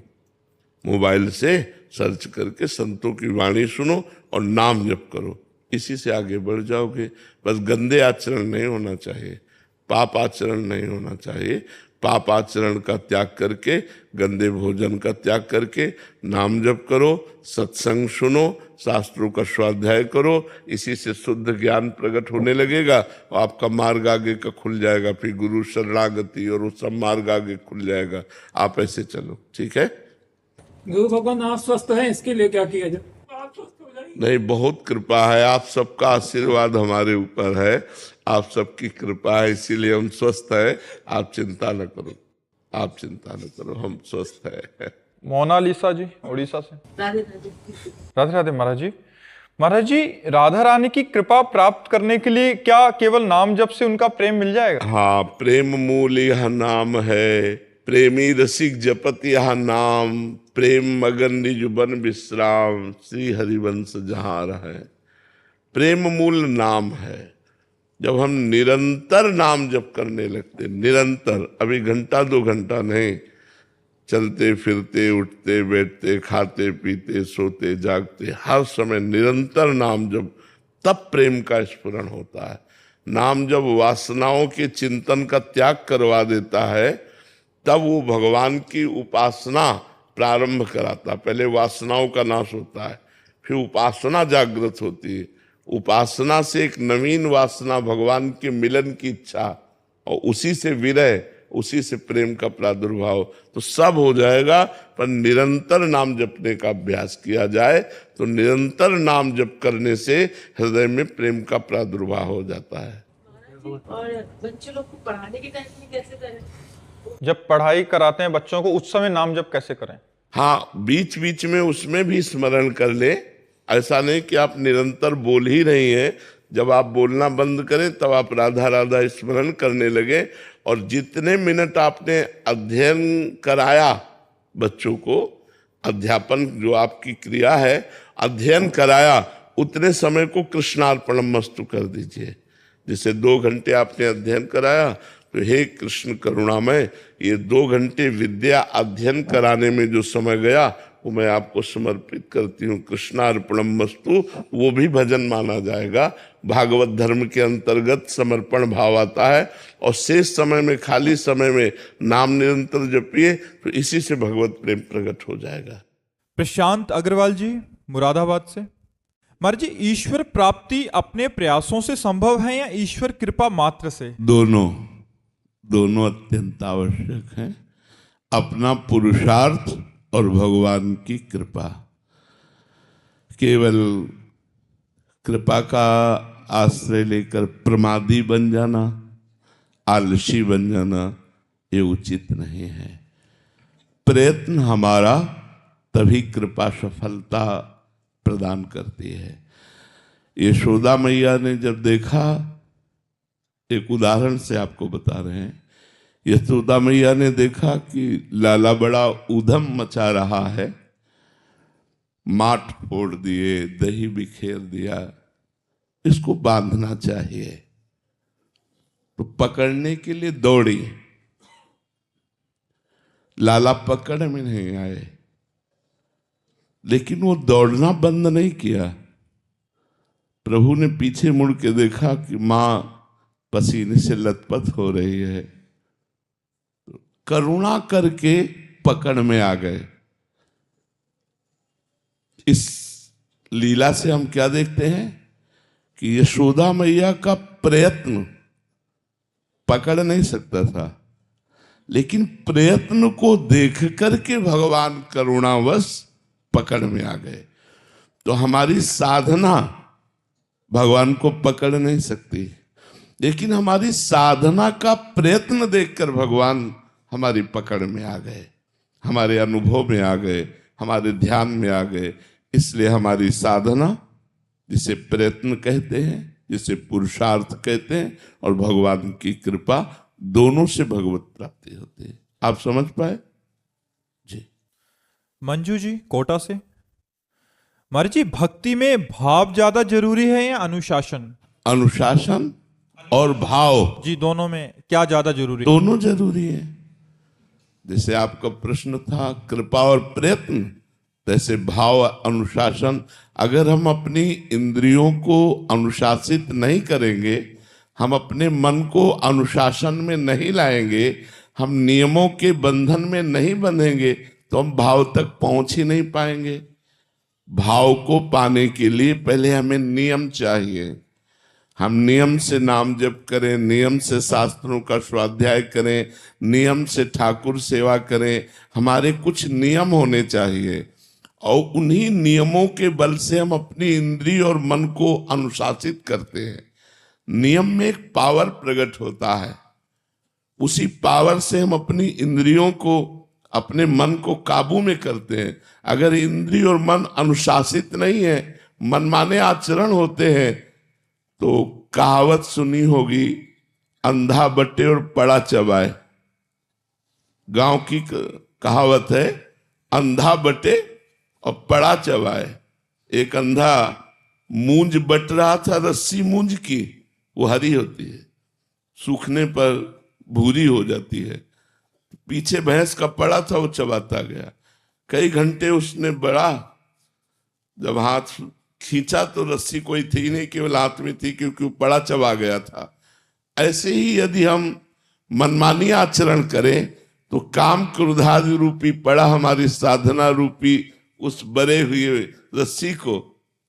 मोबाइल से सर्च करके संतों की वाणी सुनो और नाम जप करो, इसी से आगे बढ़ जाओगे। बस गंदे आचरण नहीं होना चाहिए, पाप आचरण नहीं होना चाहिए। पाप आचरण का त्याग करके, गंदे भोजन का त्याग करके नाम जप करो, सत्संग सुनो, शास्त्रों का स्वाध्याय करो, इसी से शुद्ध ज्ञान प्रकट होने लगेगा और आपका मार्ग आगे का खुल जाएगा। फिर गुरु शरणागति और वो सब मार्ग आगे खुल जाएगा। आप ऐसे चलो, ठीक है। गुरु भगवान आप स्वस्थ हैं, इसके लिए क्या किया जाए? आप स्वस्थ हो जाइए। नहीं, बहुत कृपा है, आप सबका आशीर्वाद हमारे ऊपर है, आप सबकी कृपा है, इसीलिए हम स्वस्थ है। आप चिंता न करो, आप चिंता न करो, हम स्वस्थ है। मोनालिसा जी उड़ीसा से। राधे राधे। राधे राधे महाराज जी। महाराज जी, राधा रानी की कृपा प्राप्त करने के लिए क्या केवल नाम जप से उनका प्रेम मिल जाएगा? हाँ, प्रेम मूल यह नाम है, प्रेमी रसिक जपत यह नाम, प्रेम मगन निज बन विश्राम, श्री हरिवंश जहाँ रहे। प्रेम मूल नाम है। जब हम निरंतर नाम जप करने लगते, निरंतर, अभी घंटा 2 घंटा नहीं, चलते फिरते, उठते बैठते, खाते पीते, सोते जागते, हर समय निरंतर नाम जप, तब प्रेम का स्फुरण होता है। नाम जब वासनाओं के चिंतन का त्याग करवा देता है, तब वो भगवान की उपासना प्रारंभ कराता। पहले वासनाओं का नाश होता है, फिर उपासना जागृत होती है। उपासना से एक नवीन वासना, भगवान के मिलन की इच्छा, और उसी से विरह, उसी से प्रेम का प्रादुर्भाव, तो सब हो जाएगा। पर निरंतर नाम जपने का अभ्यास किया जाए तो निरंतर नाम जप करने से हृदय में प्रेम का प्रादुर्भाव हो जाता है। और बच्चे लोग को पढ़ाने के टाइम में कैसे करें? जब पढ़ाई कराते हैं बच्चों को, उस समय नाम जप कैसे करें? हाँ, बीच बीच में उसमें भी स्मरण कर ले। ऐसा नहीं कि आप निरंतर बोल ही रही हैं, जब आप बोलना बंद करें तब आप राधा राधा स्मरण करने लगे। और जितने मिनट आपने अध्ययन कराया बच्चों को, अध्यापन जो आपकी क्रिया है, अध्ययन कराया, उतने समय को कृष्णार्पणम मस्तु कर दीजिए। जैसे 2 घंटे आपने अध्ययन कराया, तो हे कृष्ण करुणामय, ये 2 घंटे विद्या अध्ययन कराने में जो समय गया, वो मैं आपको समर्पित करती हूँ, कृष्णार्पणम मस्तु। वो भी भजन माना जाएगा। भागवत धर्म के अंतर्गत समर्पण भाव आता है। और शेष समय में, खाली समय में नाम निरंतर जपिए, तो इसी से भगवत प्रेम प्रकट हो जाएगा। प्रशांत अग्रवाल जी मुरादाबाद से। महाराज जी, ईश्वर प्राप्ति अपने प्रयासों से संभव है या ईश्वर कृपा मात्र से? दोनों अत्यंत आवश्यक हैं। अपना पुरुषार्थ और भगवान की कृपा। केवल कृपा का आश्रय लेकर प्रमादी बन जाना, आलसी बन जाना, ये उचित नहीं है। प्रयत्न हमारा, तभी कृपा सफलता प्रदान करती है। यशोदा मैया ने जब देखा, एक उदाहरण से आपको बता रहे हैं, यशोदा मैया ने देखा कि लाला बड़ा ऊधम मचा रहा है, माठ फोड़ दिए, दही बिखेर दिया, इसको बांधना चाहिए, तो पकड़ने के लिए दौड़ी। लाला पकड़ में नहीं आए, लेकिन वो दौड़ना बंद नहीं किया। प्रभु ने पीछे मुड़ के देखा कि मां पसीने से लथपथ हो रही है, तो करुणा करके पकड़ में आ गए। इस लीला से हम क्या देखते हैं कि यशोदा मैया का प्रयत्न पकड़ नहीं सकता था, लेकिन प्रयत्न को देख करके भगवान करुणावश पकड़ में आ गए। तो हमारी साधना भगवान को पकड़ नहीं सकती, लेकिन हमारी साधना का प्रयत्न देखकर भगवान हमारी पकड़ में आ गए, हमारे अनुभव में आ गए, हमारे ध्यान में आ गए। इसलिए हमारी साधना, जिसे प्रयत्न कहते हैं, जिसे पुरुषार्थ कहते हैं, और भगवान की कृपा, दोनों से भगवत प्राप्ति होती है। आप समझ पाए जी? मंजू जी कोटा से। महाराज जी, भक्ति में भाव ज्यादा जरूरी है या अनुशासन? अनुशासन और भाव जी, दोनों में क्या ज्यादा जरूरी है? दोनों जरूरी है। जैसे आपका प्रश्न था कृपा और प्रयत्न, तैसे भाव अनुशासन। अगर हम अपनी इंद्रियों को अनुशासित नहीं करेंगे, हम अपने मन को अनुशासन में नहीं लाएंगे, हम नियमों के बंधन में नहीं बंधेंगे, तो हम भाव तक पहुंच ही नहीं पाएंगे। भाव को पाने के लिए पहले हमें नियम चाहिए। हम नियम से नाम जप करें, नियम से शास्त्रों का स्वाध्याय करें, नियम से ठाकुर सेवा करें। हमारे कुछ नियम होने चाहिए और उन्हीं नियमों के बल से हम अपनी इंद्रिय और मन को अनुशासित करते हैं। नियम में एक पावर प्रकट होता है, उसी पावर से हम अपनी इंद्रियों को, अपने मन को काबू में करते हैं। अगर इंद्रिय और मन अनुशासित नहीं है, मनमाने आचरण होते हैं, तो कहावत सुनी होगी, अंधा बटे और पड़ा चबाए। गांव की कहावत है, अंधा बटे और पड़ा चबाए। एक अंधा मूंज बट रहा था, रस्सी मूंज की, वो हरी होती है, सूखने पर भूरी हो जाती है। पीछे भैंस का पड़ा था, वो चबाता गया। कई घंटे उसने बड़ा, जब हाथ खींचा तो रस्सी कोई थी नहीं, केवल हाथ में थी, क्योंकि वो पड़ा चबा गया था। ऐसे ही यदि हम मनमानी आचरण करें तो काम क्रोधादि रूपी पड़ा हमारी साधना रूपी उस बरे हुए रस्सी को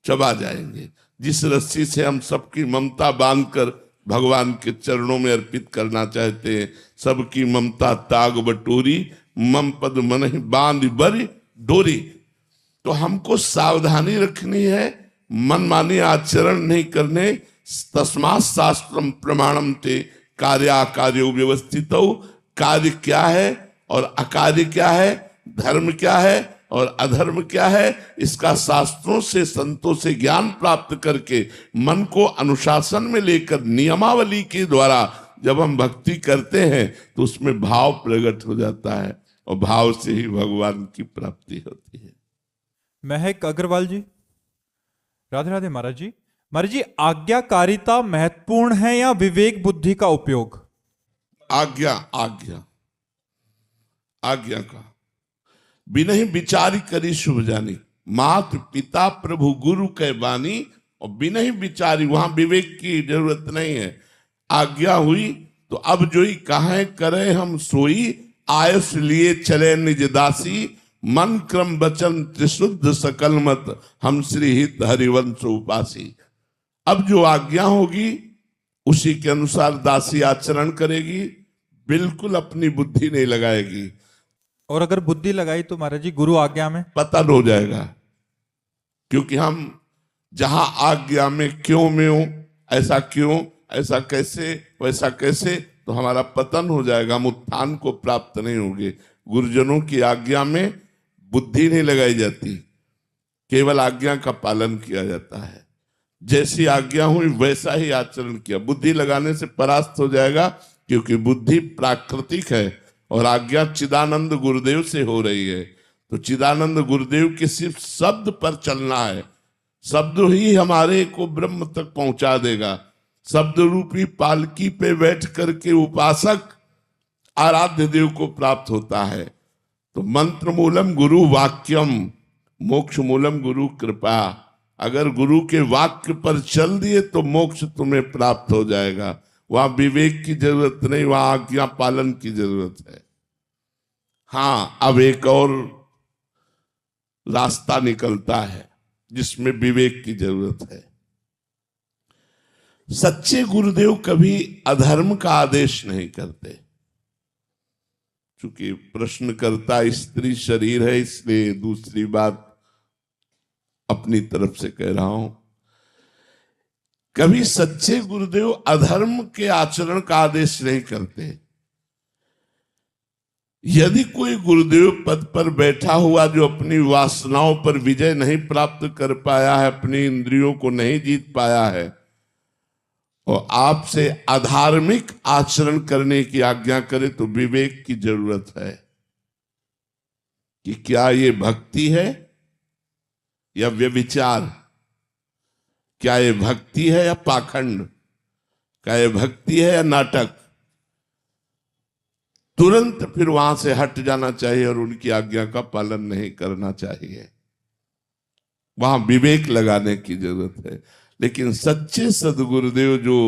चबा जाएंगे, जिस रस्सी से हम सबकी ममता बांधकर भगवान के चरणों में अर्पित करना चाहते हैं। सबकी ममता ताग बटोरी, मम पद मन बांध बरी डोरी। तो हमको सावधानी रखनी है, मनमानी आचरण नहीं करने। तस्मात् शास्त्रम प्रमाणम ते कार्याकार्यो व्यवस्थितौ। कार्य क्या है और अकार्य क्या है, धर्म क्या है और अधर्म क्या है, इसका शास्त्रों से, संतों से ज्ञान प्राप्त करके मन को अनुशासन में लेकर नियमावली के द्वारा जब हम भक्ति करते हैं तो उसमें भाव प्रकट हो जाता है और भाव से ही भगवान की प्राप्ति होती है। महक अग्रवाल जी, राधे राधे महाराज जी। महाराज जी, आज्ञाकारिता महत्वपूर्ण है या विवेक बुद्धि का उपयोग? आज्ञा आज्ञा आज्ञा का बिना ही विचारी करी शुभ जानी। मात पिता प्रभु गुरु के बानी, और बिना ही विचारी, वहां विवेक की जरूरत नहीं है। आज्ञा हुई तो अब जोई कहा करे हम सोई, आयुष लिए चले निज दासी। मन क्रम वचन त्रिशुद्ध सकल मत, हम श्री हित हरिवंश उपासी। अब जो आज्ञा होगी उसी के अनुसार दासी आचरण करेगी, बिल्कुल अपनी बुद्धि नहीं लगाएगी। और अगर बुद्धि लगाई तो महाराज जी गुरु आज्ञा में पतन हो जाएगा, क्योंकि हम जहां आज्ञा में क्यों में हो, ऐसा क्यों, ऐसा कैसे, वैसा कैसे, तो हमारा पतन हो जाएगा, हम उत्थान को प्राप्त नहीं होंगे। गुरुजनों की आज्ञा में बुद्धि नहीं लगाई जाती, केवल आज्ञा का पालन किया जाता है। जैसी आज्ञा हुई वैसा ही आचरण किया। बुद्धि लगाने से परास्त हो जाएगा, क्योंकि बुद्धि प्राकृतिक है और आज्ञा चिदानंद गुरुदेव से हो रही है। तो चिदानंद गुरुदेव के सिर्फ शब्द पर चलना है, शब्द ही हमारे को ब्रह्म तक पहुंचा देगा। शब्द रूपी पालकी पे बैठ करके उपासक आराध्य देव को प्राप्त होता है। तो मंत्र मूलम गुरु वाक्यम, मोक्ष मूलम गुरु कृपा। अगर गुरु के वाक्य पर चल दिए तो मोक्ष तुम्हें प्राप्त हो जाएगा। वहां विवेक की जरूरत नहीं, वहां आज्ञा पालन की जरूरत है। हाँ, अब एक और रास्ता निकलता है जिसमें विवेक की जरूरत है। सच्चे गुरुदेव कभी अधर्म का आदेश नहीं करते। चूंकि प्रश्नकर्ता स्त्री शरीर है, इसलिए दूसरी बात अपनी तरफ से कह रहा हूं। कभी सच्चे गुरुदेव अधर्म के आचरण का आदेश नहीं करते। यदि कोई गुरुदेव पद पर बैठा हुआ जो अपनी वासनाओं पर विजय नहीं प्राप्त कर पाया है, अपनी इंद्रियों को नहीं जीत पाया है, और आपसे अधार्मिक आचरण करने की आज्ञा करे, तो विवेक की जरूरत है कि क्या ये भक्ति है या व्यभिचार, क्या ये भक्ति है या पाखंड, क्या ये भक्ति है या नाटक, तुरंत फिर वहां से हट जाना चाहिए और उनकी आज्ञा का पालन नहीं करना चाहिए। वहां विवेक लगाने की जरूरत है। लेकिन सच्चे सदगुरुदेव जो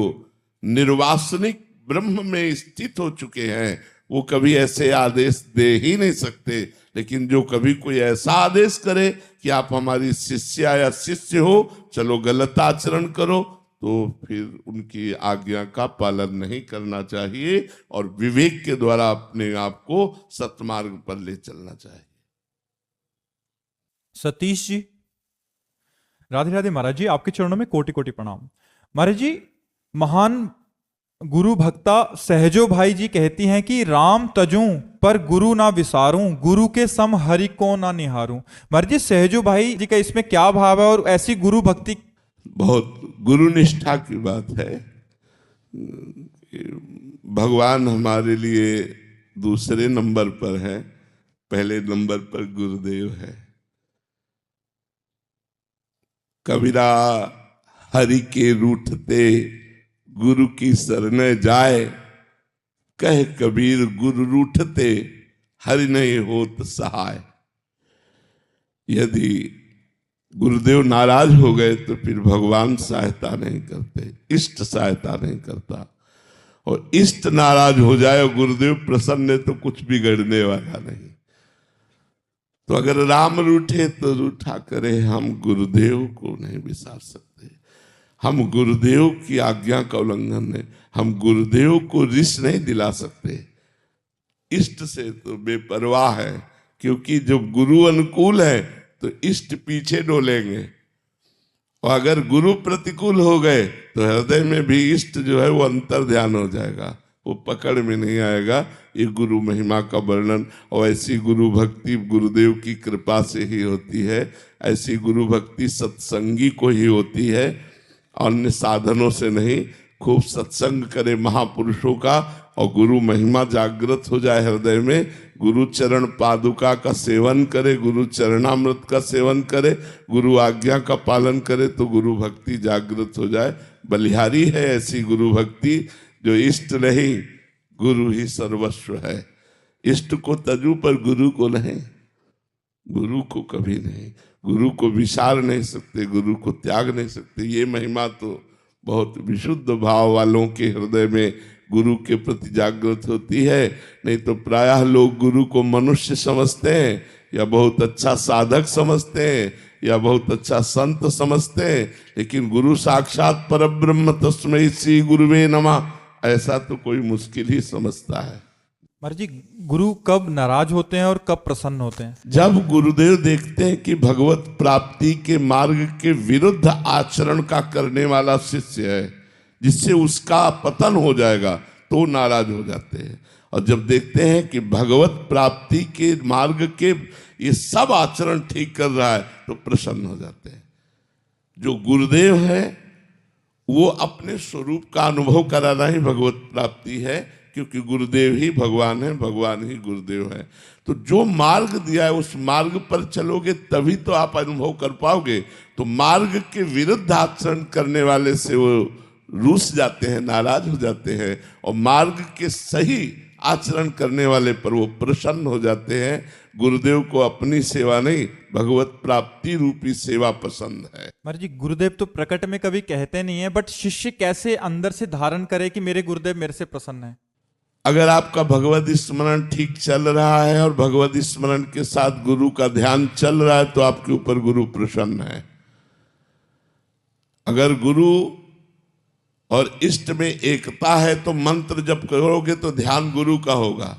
निर्वासनिक ब्रह्म में स्थित हो चुके हैं, वो कभी ऐसे आदेश दे ही नहीं सकते। लेकिन जो कभी कोई ऐसा आदेश करे कि आप हमारी शिष्या या शिष्य हो, चलो गलत आचरण करो, तो फिर उनकी आज्ञा का पालन नहीं करना चाहिए और विवेक के द्वारा अपने आप को सत्मार्ग पर ले चलना चाहिए। सतीश जी, राधे राधे महाराज जी, आपके चरणों में कोटि कोटि प्रणाम। महाराज जी, महान गुरु भक्ता सहजो भाई जी कहती हैं कि राम तजूं पर गुरु ना विसारूं, गुरु के सम हरि को ना निहारूं। महाराज जी, सहजो भाई जी का इसमें क्या भाव है और ऐसी गुरु भक्ति? बहुत गुरु निष्ठा की बात है। भगवान हमारे लिए दूसरे नंबर पर है, पहले नंबर पर गुरुदेव है। कबीरा हरि के रूठते गुरु की शरण जाए, कह कबीर गुरु रूठते हरि नहीं होत सहाय। यदि गुरुदेव नाराज हो गए तो फिर भगवान सहायता नहीं करते, इष्ट सहायता नहीं करता। और इष्ट नाराज हो जाए और गुरुदेव प्रसन्न है तो कुछ बिगड़ने वाला नहीं। तो अगर राम रूठे तो रूठा करे, हम गुरुदेव को नहीं विसार सकते। हम गुरुदेव की आज्ञा का उल्लंघन नहीं, हम गुरुदेव को रिश्त नहीं दिला सकते। इष्ट से तो बेपरवाह है, क्योंकि जब गुरु अनुकूल है तो इष्ट पीछे डोलेंगे, और अगर गुरु प्रतिकूल हो गए तो हृदय में भी इष्ट जो है वो अंतर ध्यान हो जाएगा, वो पकड़ में नहीं आएगा। ये गुरु महिमा का वर्णन, और ऐसी गुरु भक्ति गुरुदेव की कृपा से ही होती है। ऐसी गुरु भक्ति सत्संगी को ही होती है, अन्य साधनों से नहीं। खूब सत्संग करे महापुरुषों का और गुरु महिमा जागृत हो जाए हृदय में। गुरु चरण पादुका का सेवन करे, गुरु चरणामृत का सेवन करे, गुरु आज्ञा का पालन करे तो गुरु भक्ति जागृत हो जाए। बलिहारी है ऐसी गुरु भक्ति जो इष्ट नहीं, गुरु ही सर्वस्व है। इष्ट को तजू पर गुरु को नहीं, गुरु को कभी नहीं, गुरु को विसार नहीं सकते, गुरु को त्याग नहीं सकते। ये महिमा तो बहुत विशुद्ध भाव वालों के हृदय में गुरु के प्रति जागृत होती है। नहीं तो प्रायः लोग गुरु को मनुष्य समझते हैं, या बहुत अच्छा साधक समझते हैं, या बहुत अच्छा संत समझते हैं, लेकिन गुरु साक्षात परब्रह्म तस्मै श्री गुरुवे नमः ऐसा तो कोई मुश्किल ही समझता है। महाराज जी, गुरु कब नाराज होते हैं और कब प्रसन्न होते हैं? जब गुरुदेव देखते हैं कि भगवत प्राप्ति के मार्ग के विरुद्ध आचरण का करने वाला शिष्य है, जिससे उसका पतन हो जाएगा, तो नाराज हो जाते हैं। और जब देखते हैं कि भगवत प्राप्ति के मार्ग के ये सब आचरण ठीक कर रहा है, तो प्रसन्न हो जाते हैं। जो गुरुदेव है वो अपने स्वरूप का अनुभव कराना ही भगवत प्राप्ति है, क्योंकि गुरुदेव ही भगवान है, भगवान ही गुरुदेव है। तो जो मार्ग दिया है उस मार्ग पर चलोगे तभी तो आप अनुभव कर पाओगे। तो मार्ग के विरुद्ध आचरण करने वाले से वो रूठ जाते हैं, नाराज हो जाते हैं, और मार्ग के सही आचरण करने वाले पर वो प्रसन्न हो जाते हैं। गुरुदेव को अपनी सेवा नहीं, भगवत प्राप्ति रूपी सेवा पसंद है। महाराज जी, गुरुदेव तो प्रकट में कभी कहते नहीं है, बट शिष्य कैसे अंदर से धारण करे कि मेरे गुरुदेव मेरे से प्रसन्न है? अगर आपका भगवत स्मरण ठीक चल रहा है और भगवत स्मरण के साथ गुरु का ध्यान चल रहा है, तो आपके ऊपर गुरु प्रसन्न है। अगर गुरु और इष्ट में एकता है तो मंत्र जप करोगे तो ध्यान गुरु का होगा,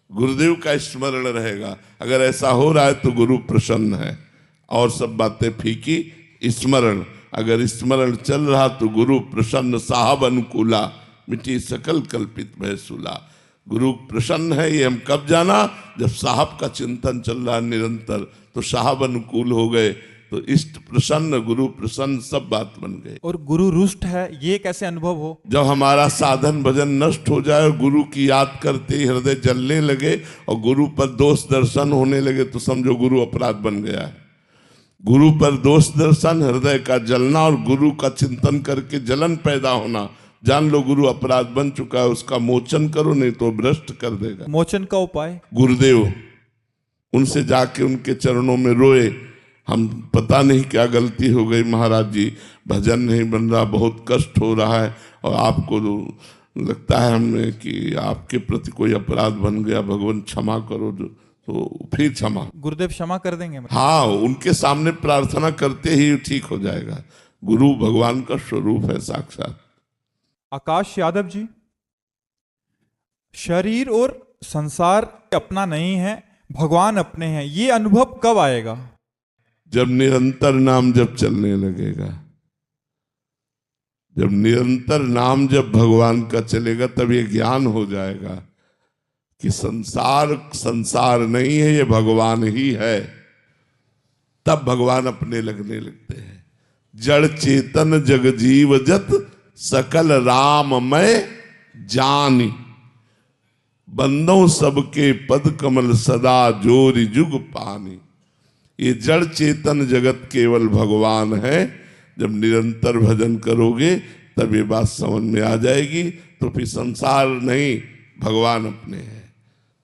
गुरुदेव का स्मरण रहेगा। अगर ऐसा हो रहा है तो गुरु प्रसन्न है, और सब बातें फीकी। स्मरण, अगर स्मरण चल रहा तो गुरु प्रसन्न, साहब अनुकूला, मिट्टी सकल कल्पित भयसूला। गुरु प्रसन्न है, ये हम कब जाना? जब साहब का चिंतन चल रहा निरंतर, तो साहब अनुकूल हो गए, तो इष्ट प्रसन्न, गुरु प्रसन्न, सब बात बन गए। और गुरु रुष्ट है, ये कैसे अनुभव हो? जब हमारा साधन भजन नष्ट हो जाए और गुरु की याद करते ही हृदय जलने लगे और गुरु पर दोष दर्शन होने लगे, तो समझो गुरु अपराध बन गया है। गुरु पर दोष दर्शन, हृदय का जलना और गुरु का चिंतन करके जलन पैदा होना। जान लो गुरु अपराध बन चुका है, उसका मोचन करो, नहीं तो भ्रष्ट कर देगा। मोचन का उपाय? गुरुदेव, उनसे जाके उनके चरणों में रोए, हम पता नहीं क्या गलती हो गई महाराज जी, भजन नहीं बन रहा, बहुत कष्ट हो रहा है और आपको लगता है हमने कि आपके प्रति कोई अपराध बन गया, भगवान क्षमा करो, तो फिर क्षमा। गुरुदेव क्षमा कर देंगे? हाँ, उनके सामने प्रार्थना करते ही ठीक हो जाएगा। गुरु भगवान का स्वरूप है साक्षात। आकाश यादव जी, शरीर और संसार अपना नहीं है, भगवान अपने हैं, ये अनुभव कब आएगा? जब निरंतर नाम जब चलने लगेगा, जब निरंतर नाम जब भगवान का चलेगा, तब ये ज्ञान हो जाएगा कि संसार संसार नहीं है, ये भगवान ही है। तब भगवान अपने लगने लगते हैं। जड़ चेतन जग जीव जत सकल राममय जानी, बंदों सबके पद कमल सदा जोरि जुग पानी। ये जड़ चेतन जगत केवल भगवान है। जब निरंतर भजन करोगे तब ये बात समझ में आ जाएगी। तो फिर संसार नहीं, भगवान अपने हैं।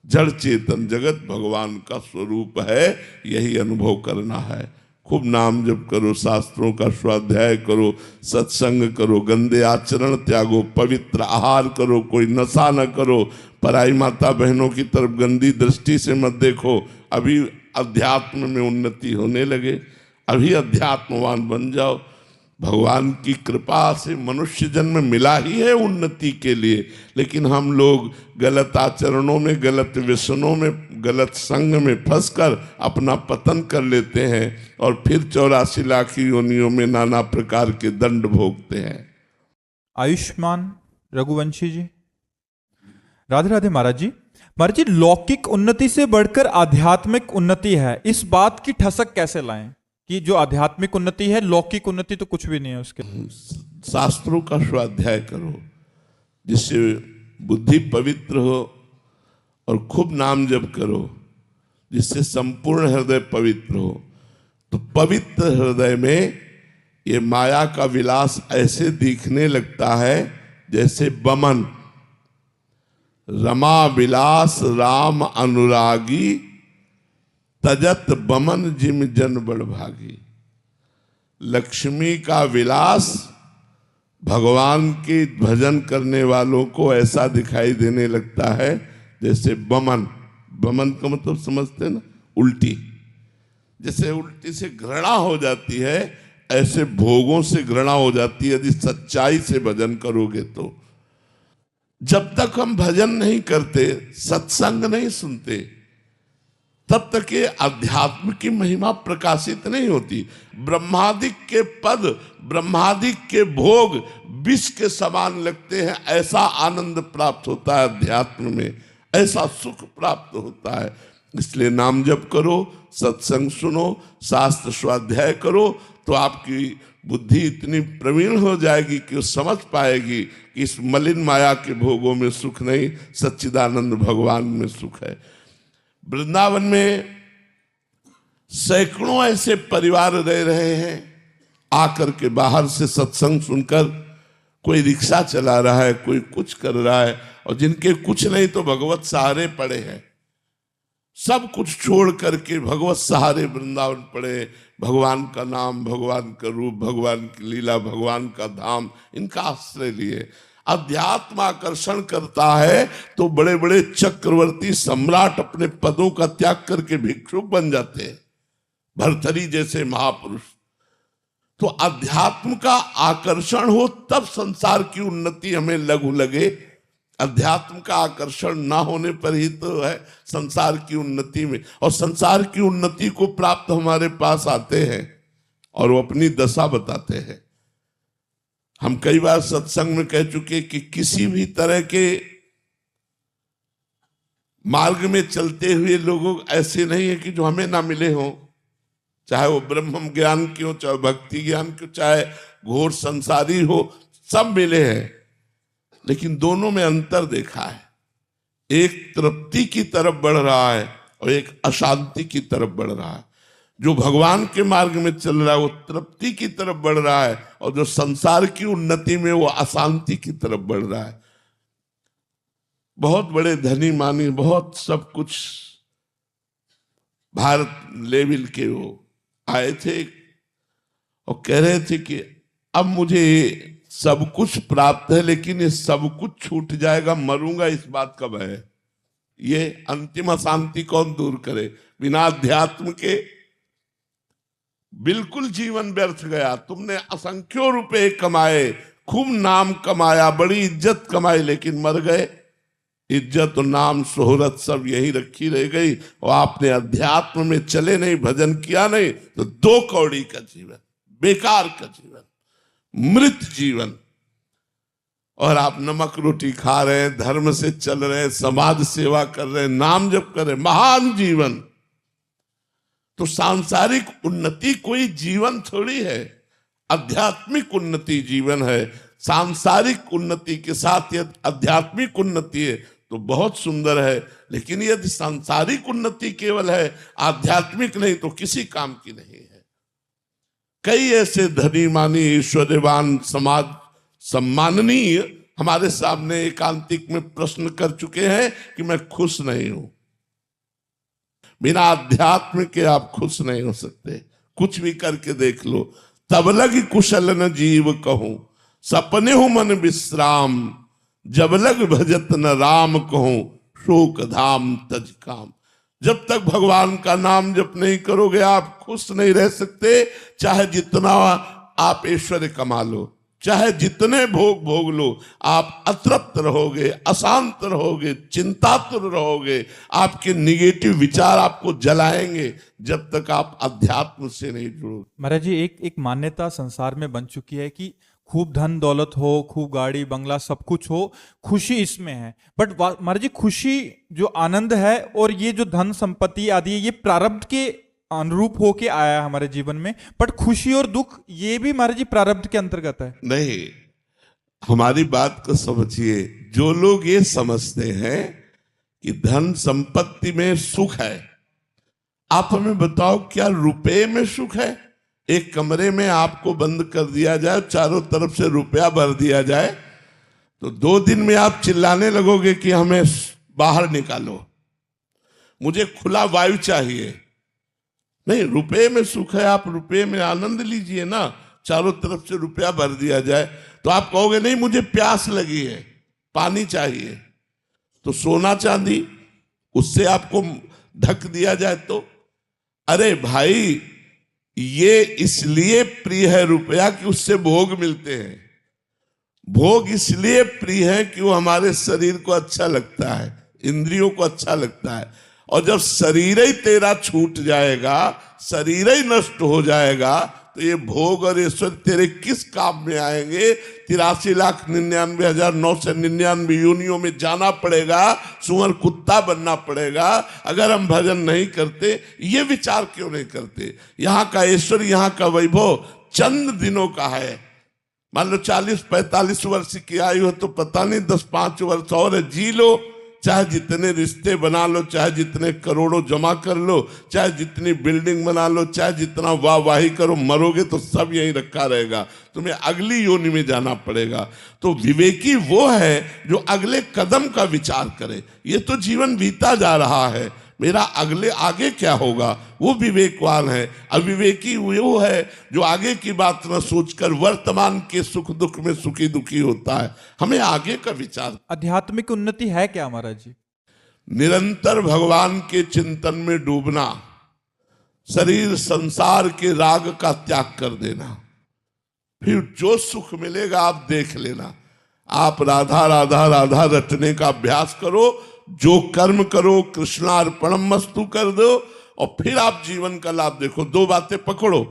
जड़ चेतन जगत भगवान का स्वरूप है, यही अनुभव करना है। खूब नाम जप करो, शास्त्रों का स्वाध्याय करो, सत्संग करो, गंदे आचरण त्यागो, पवित्र आहार करो, कोई नशा न करो, पराई माता बहनों की तरफ गंदी दृष्टि से मत देखो। अभी अध्यात्म में उन्नति होने लगे, अभी अध्यात्मवान बन जाओ। भगवान की कृपा से मनुष्य जन्म मिला ही है उन्नति के लिए, लेकिन हम लोग गलत आचरणों में, गलत व्यसनों में, गलत संग में फंसकर अपना पतन कर लेते हैं और फिर 84 लाख योनियों में नाना प्रकार के दंड भोगते हैं। आयुष्मान रघुवंशी जी, राधे राधे महाराज जी। महाराज जी, लौकिक उन्नति से बढ़कर आध्यात्मिक उन्नति है, इस बात की ठसक कैसे लाएं कि जो आध्यात्मिक उन्नति है, लौकिक उन्नति तो कुछ भी नहीं है उसके? शास्त्रों का स्वाध्याय करो, जिससे बुद्धि पवित्र हो, और खूब नाम जप करो, जिससे संपूर्ण हृदय पवित्र हो। तो पवित्र हृदय में ये माया का विलास ऐसे दिखने लगता है जैसे बमन, रमा विलास राम अनुरागी, तजत बमन जिम जन बड़ भागी। लक्ष्मी का विलास भगवान के भजन करने वालों को ऐसा दिखाई देने लगता है जैसे बमन। बमन का मतलब समझते हैं ना, उल्टी। जैसे उल्टी से घृणा हो जाती है, ऐसे भोगों से घृणा हो जाती है यदि सच्चाई से भजन करोगे तो। जब तक हम भजन नहीं करते, सत्संग नहीं सुनते, तब तक ये अध्यात्म की महिमा प्रकाशित नहीं होती। ब्रह्मादिक के पद, ब्रह्मादिक के भोग विष के समान लगते हैं, ऐसा आनंद प्राप्त होता है अध्यात्म में, ऐसा सुख प्राप्त होता है। इसलिए नाम जप करो, सत्संग सुनो, शास्त्र स्वाध्याय करो, तो आपकी बुद्धि इतनी प्रवीण हो जाएगी कि वो समझ पाएगी कि इस मलिन माया के भोगों में सुख नहीं, सच्चिदानंद भगवान में सुख है। वृंदावन में सैकड़ों ऐसे परिवार रह रहे हैं, आकर के बाहर से सत्संग सुनकर, कोई रिक्शा चला रहा है, कोई कुछ कर रहा है, और जिनके कुछ नहीं तो भगवत सहारे पड़े हैं। सब कुछ छोड़ करके भगवत सहारे वृंदावन पड़े, भगवान का नाम, भगवान का रूप, भगवान की लीला, भगवान का धाम, इनका आश्रय लिए। अध्यात्म आकर्षण करता है तो बड़े बड़े चक्रवर्ती सम्राट अपने पदों का त्याग करके भिक्षुक बन जाते हैं, भर्तरी जैसे महापुरुष। तो अध्यात्म का आकर्षण हो तब संसार की उन्नति हमें लघु लगे। अध्यात्म का आकर्षण ना होने पर ही तो है संसार की उन्नति में। और संसार की उन्नति को प्राप्त हमारे पास आते हैं और वो अपनी दशा बताते हैं। हम कई बार सत्संग में कह चुके कि किसी भी तरह के मार्ग में चलते हुए लोगों ऐसे नहीं है कि जो हमें ना मिले हों, चाहे वो ब्रह्म ज्ञान की हो, चाहे भक्ति ज्ञान की हो, चाहे घोर संसारी हो, सब मिले हैं। लेकिन दोनों में अंतर देखा है, एक तृप्ति की तरफ बढ़ रहा है और एक अशांति की तरफ बढ़ रहा है। जो भगवान के मार्ग में चल रहा है वो तृप्ति की तरफ बढ़ रहा है, और जो संसार की उन्नति में वो अशांति की तरफ बढ़ रहा है। बहुत बड़े धनी मानी, बहुत सब कुछ भारत लेवल के वो आए थे और कह रहे थे कि अब मुझे सब कुछ प्राप्त है, लेकिन ये सब कुछ छूट जाएगा, मरूंगा, इस बात का भय है। ये अंतिम अशांति कौन दूर करे? बिना अध्यात्म के बिल्कुल जीवन व्यर्थ गया। तुमने असंख्यों रुपए कमाए, खूब नाम कमाया, बड़ी इज्जत कमाई, लेकिन मर गए। इज्जत और नाम शोहरत सब यही रखी रह गई, और आपने अध्यात्म में चले नहीं, भजन किया नहीं, तो 2 कौड़ी का जीवन, बेकार का जीवन, मृत जीवन। और आप नमक रोटी खा रहे हैं, धर्म से चल रहे हैं, समाज सेवा कर रहे हैं, नाम जप कर रहे हैं, महान जीवन। तो सांसारिक उन्नति कोई जीवन थोड़ी है, आध्यात्मिक उन्नति जीवन है। सांसारिक उन्नति के साथ यदि आध्यात्मिक उन्नति है तो बहुत सुंदर है, लेकिन यदि सांसारिक उन्नति केवल है, आध्यात्मिक नहीं, तो किसी काम की नहीं है। कई ऐसे धनी मानी ईश्वरवान समाज सम्माननीय हमारे सामने एकांतिक में प्रश्न कर चुके हैं कि मैं खुश नहीं हूं। बिना अध्यात्म के आप खुश नहीं हो सकते। कुछ भी करके देख लो। तब लग कुशल न जीव कहूं, सपने हो मन विश्राम, जब लग भजत न राम कहूं, शोक धाम तज काम। जब तक भगवान का नाम जप नहीं करोगे आप खुश नहीं रह सकते। चाहे जितना आप ऐश्वर्य कमा लो, चाहे जितने भोग भोग लो, आप अतृप्त रहोगे, अशांत रहोगे, चिंतातुर रहोगे। आपके निगेटिव विचार आपको जलाएंगे जब तक आप अध्यात्म से नहीं जुड़ोगे। महाराज जी, एक मान्यता संसार में बन चुकी है कि खूब धन दौलत हो, खूब गाड़ी बंगला सब कुछ हो, खुशी इसमें है। बट महाराज जी, खुशी जो आनंद है और ये जो धन संपत्ति आदि है, ये प्रारब्ध के अनुरूप होके आया है हमारे जीवन में। बट खुशी और दुख ये भी महाराज जी प्रारब्ध के अंतर्गत है। नहीं, हमारी बात को समझिए। जो लोग ये समझते हैं कि धन संपत्ति में सुख है, आप हमें बताओ क्या रुपए में सुख है? एक कमरे में आपको बंद कर दिया जाए, चारों तरफ से रुपया भर दिया जाए, तो 2 दिन में आप चिल्लाने लगोगे कि हमें बाहर निकालो, मुझे खुला वायु चाहिए। नहीं, रुपए में सुख है, आप रुपए में आनंद लीजिए ना। चारों तरफ से रुपया भर दिया जाए तो आप कहोगे नहीं मुझे प्यास लगी है, पानी चाहिए। तो सोना चांदी उससे आपको ढक दिया जाए तो, अरे भाई ये इसलिए प्रिय है रुपया कि उससे भोग मिलते हैं। भोग इसलिए प्रिय है कि वो हमारे शरीर को अच्छा लगता है, इंद्रियों को अच्छा लगता है। और जब शरीर ही तेरा छूट जाएगा, शरीर ही नष्ट हो जाएगा, तो ये भोग और ऐश्वर्य तेरे किस काम में आएंगे? 83,99,999 योनियों में जाना पड़ेगा, सुअर कुत्ता बनना पड़ेगा अगर हम भजन नहीं करते। ये विचार क्यों नहीं करते? यहाँ का ऐश्वर्य, यहाँ का वैभव चंद दिनों का है। मान लो 40-45 वर्ष की आयु हो तो पता नहीं 10-5 वर्ष और जी लो। चाहे जितने रिश्ते बना लो, चाहे जितने करोड़ों जमा कर लो, चाहे जितनी बिल्डिंग बना लो, चाहे जितना वाहवाही करो, मरोगे तो सब यहीं रखा रहेगा, तुम्हें अगली योनि में जाना पड़ेगा। तो विवेकी वो है जो अगले कदम का विचार करे। ये तो जीवन बीता जा रहा है, मेरा आगे क्या होगा, वो विवेकवान है। अविवेकी वो है जो आगे की बात न सोचकर वर्तमान के सुख दुख में सुखी दुखी होता है। हमें आगे का विचार। आध्यात्मिक उन्नति है क्या महाराज जी? निरंतर भगवान के चिंतन में डूबना, शरीर संसार के राग का त्याग कर देना, फिर जो सुख मिलेगा आप देख लेना। आप राधा राधा राधा रटने का अभ्यास करो, जो कर्म करो कृष्णार्पणम मस्तु कर दो, और फिर आप जीवन का लाभ देखो। 2 बातें पकड़ो,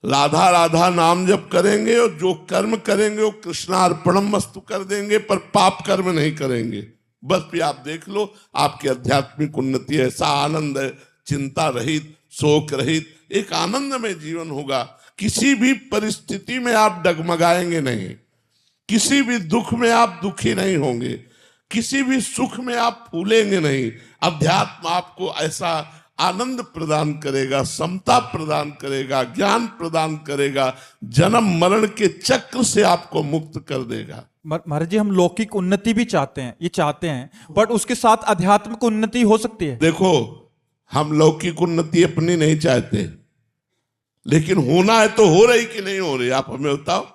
राधा राधा नाम जप करेंगे और जो कर्म करेंगे वो कृष्णार्पणम मस्तु कर देंगे, पर पाप कर्म नहीं करेंगे। बस फिर आप देख लो आपकी आध्यात्मिक उन्नति। ऐसा आनंद है, चिंता रहित, शोक रहित, एक आनंदमय जीवन होगा। किसी भी परिस्थिति में आप डगमगाएंगे नहीं, किसी भी दुख में आप दुखी नहीं होंगे, किसी भी सुख में आप फूलेंगे नहीं। अध्यात्म आपको ऐसा आनंद प्रदान करेगा, समता प्रदान करेगा, ज्ञान प्रदान करेगा, जन्म मरण के चक्र से आपको मुक्त कर देगा। महाराज जी, हम लौकिक उन्नति भी चाहते हैं, ये चाहते हैं, बट उसके साथ आध्यात्मिक उन्नति हो सकती है। देखो, हम लौकिक उन्नति अपनी नहीं चाहते, लेकिन होना है तो हो रही कि नहीं हो रही, आप हमें बताओ।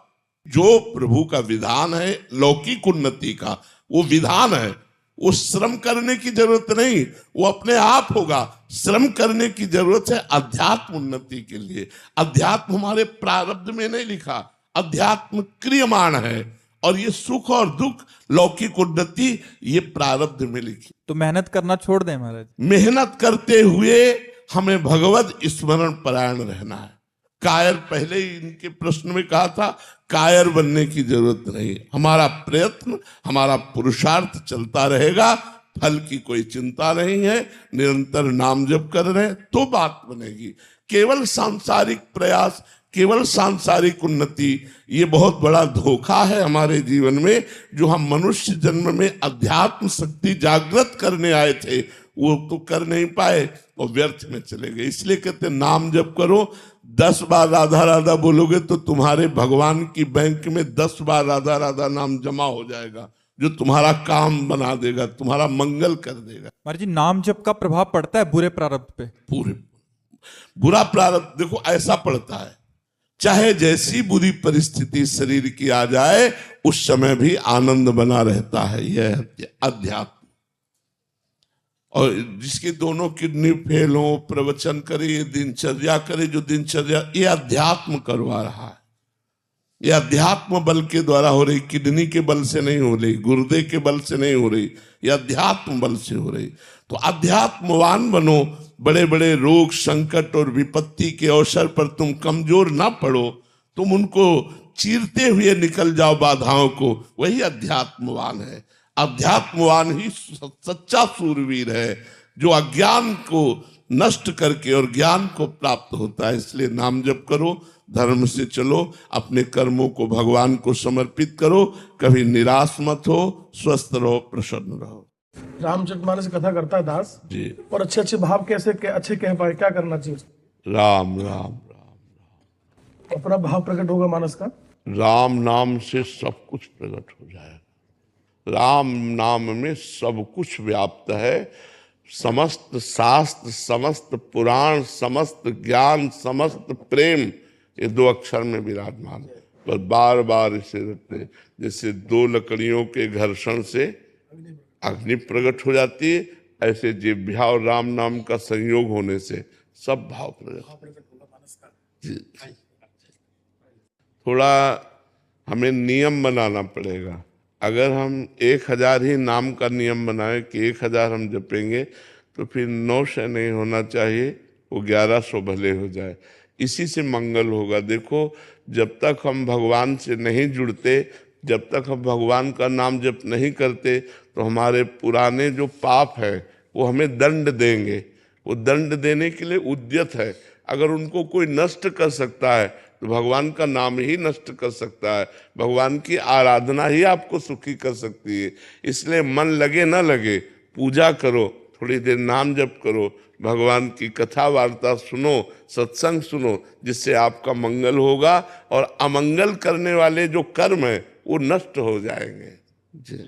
जो प्रभु का विधान है लौकिक उन्नति का, वो विधान है, वो श्रम करने की जरूरत नहीं, वो अपने आप होगा। श्रम करने की जरूरत है अध्यात्म उन्नति के लिए। अध्यात्म हमारे प्रारब्ध में नहीं लिखा, अध्यात्म क्रियमाण है, और ये सुख और दुख, लौकिक उन्नति, ये प्रारब्ध में लिखी। तो मेहनत करना छोड़ दें महाराज? मेहनत करते हुए हमें भगवत स्मरण परायण रहना है। कायर, पहले ही इनके प्रश्न में कहा था, कायर बनने की जरूरत नहीं। हमारा प्रयत्न, हमारा पुरुषार्थ चलता रहेगा, फल की कोई चिंता नहीं है, निरंतर नाम जप कर रहे हैं तो बात बनेगी। केवल सांसारिक प्रयास, केवल सांसारिक उन्नति, ये बहुत बड़ा धोखा है हमारे जीवन में। जो हम मनुष्य जन्म में अध्यात्म शक्ति जागृत करने आए थे, वो तो कर नहीं पाए और व्यर्थ में चले गए। इसलिए कहते नाम जप करो। 10 बार राधा राधा बोलोगे तो तुम्हारे भगवान की बैंक में 10 बार राधा राधा नाम जमा हो जाएगा, जो तुम्हारा काम बना देगा, तुम्हारा मंगल कर देगा। महाराज जी, नाम जप का प्रभाव पड़ता है बुरे प्रारब्ध पे? पूरे बुरा प्रारब्ध देखो ऐसा पड़ता है, चाहे जैसी बुरी परिस्थिति शरीर की आ जाए, उस समय भी आनंद बना रहता है। यह अध्यात्म। और जिसके दोनों किडनी फेल हो, प्रवचन करे, ये दिनचर्या करे, जो दिनचर्या, ये अध्यात्म करवा रहा है। ये अध्यात्म बल के द्वारा हो रही, किडनी के बल से नहीं हो रही, गुर्दे के बल से नहीं हो रही, ये अध्यात्म बल से हो रही। तो अध्यात्मवान बनो। बड़े बड़े रोग, संकट और विपत्ति के अवसर पर तुम कमजोर ना पड़ो, तुम उनको चीरते हुए निकल जाओ बाधाओं को, वही अध्यात्मवान है। अध्यात्मवान ही सच्चा सूरवीर है, जो अज्ञान को नष्ट करके और ज्ञान को प्राप्त होता है। इसलिए नाम जप करो, धर्म से चलो, अपने कर्मों को भगवान को समर्पित करो, कभी निराश मत हो, स्वस्थ रहो, प्रसन्न रहो। रामचरितमानस कथा करता है दास जी, और अच्छे अच्छे भाव कैसे अच्छे कह पाए, क्या करना चाहिए? राम राम राम, अपना भाव प्रकट होगा मानस का। राम नाम से सब कुछ प्रकट हो जाएगा। राम नाम में सब कुछ व्याप्त है। समस्त शास्त्र, समस्त पुराण, समस्त ज्ञान, समस्त प्रेम, ये 2 अक्षर में विराजमान है। पर बार बार इसे रखते, जैसे 2 लकड़ियों के घर्षण से अग्नि प्रकट हो जाती है, ऐसे जिह्वा और राम नाम का संयोग होने से सब भाव प्रकट। थोड़ा हमें नियम बनाना पड़ेगा। अगर हम 1000 ही नाम का नियम बनाए कि 1000 हम जपेंगे, तो फिर 900 नहीं होना चाहिए, वो 1100 भले हो जाए। इसी से मंगल होगा। देखो, जब तक हम भगवान से नहीं जुड़ते, जब तक हम भगवान का नाम जप नहीं करते, तो हमारे पुराने जो पाप है वो हमें दंड देंगे। वो दंड देने के लिए उद्यत है। अगर उनको कोई नष्ट कर सकता है तो भगवान का नाम ही नष्ट कर सकता है। भगवान की आराधना ही आपको सुखी कर सकती है। इसलिए मन लगे ना लगे, पूजा करो, थोड़ी देर नाम जप करो, भगवान की कथा वार्ता सुनो, सत्संग सुनो, जिससे आपका मंगल होगा और अमंगल करने वाले जो कर्म है वो नष्ट हो जाएंगे। जी।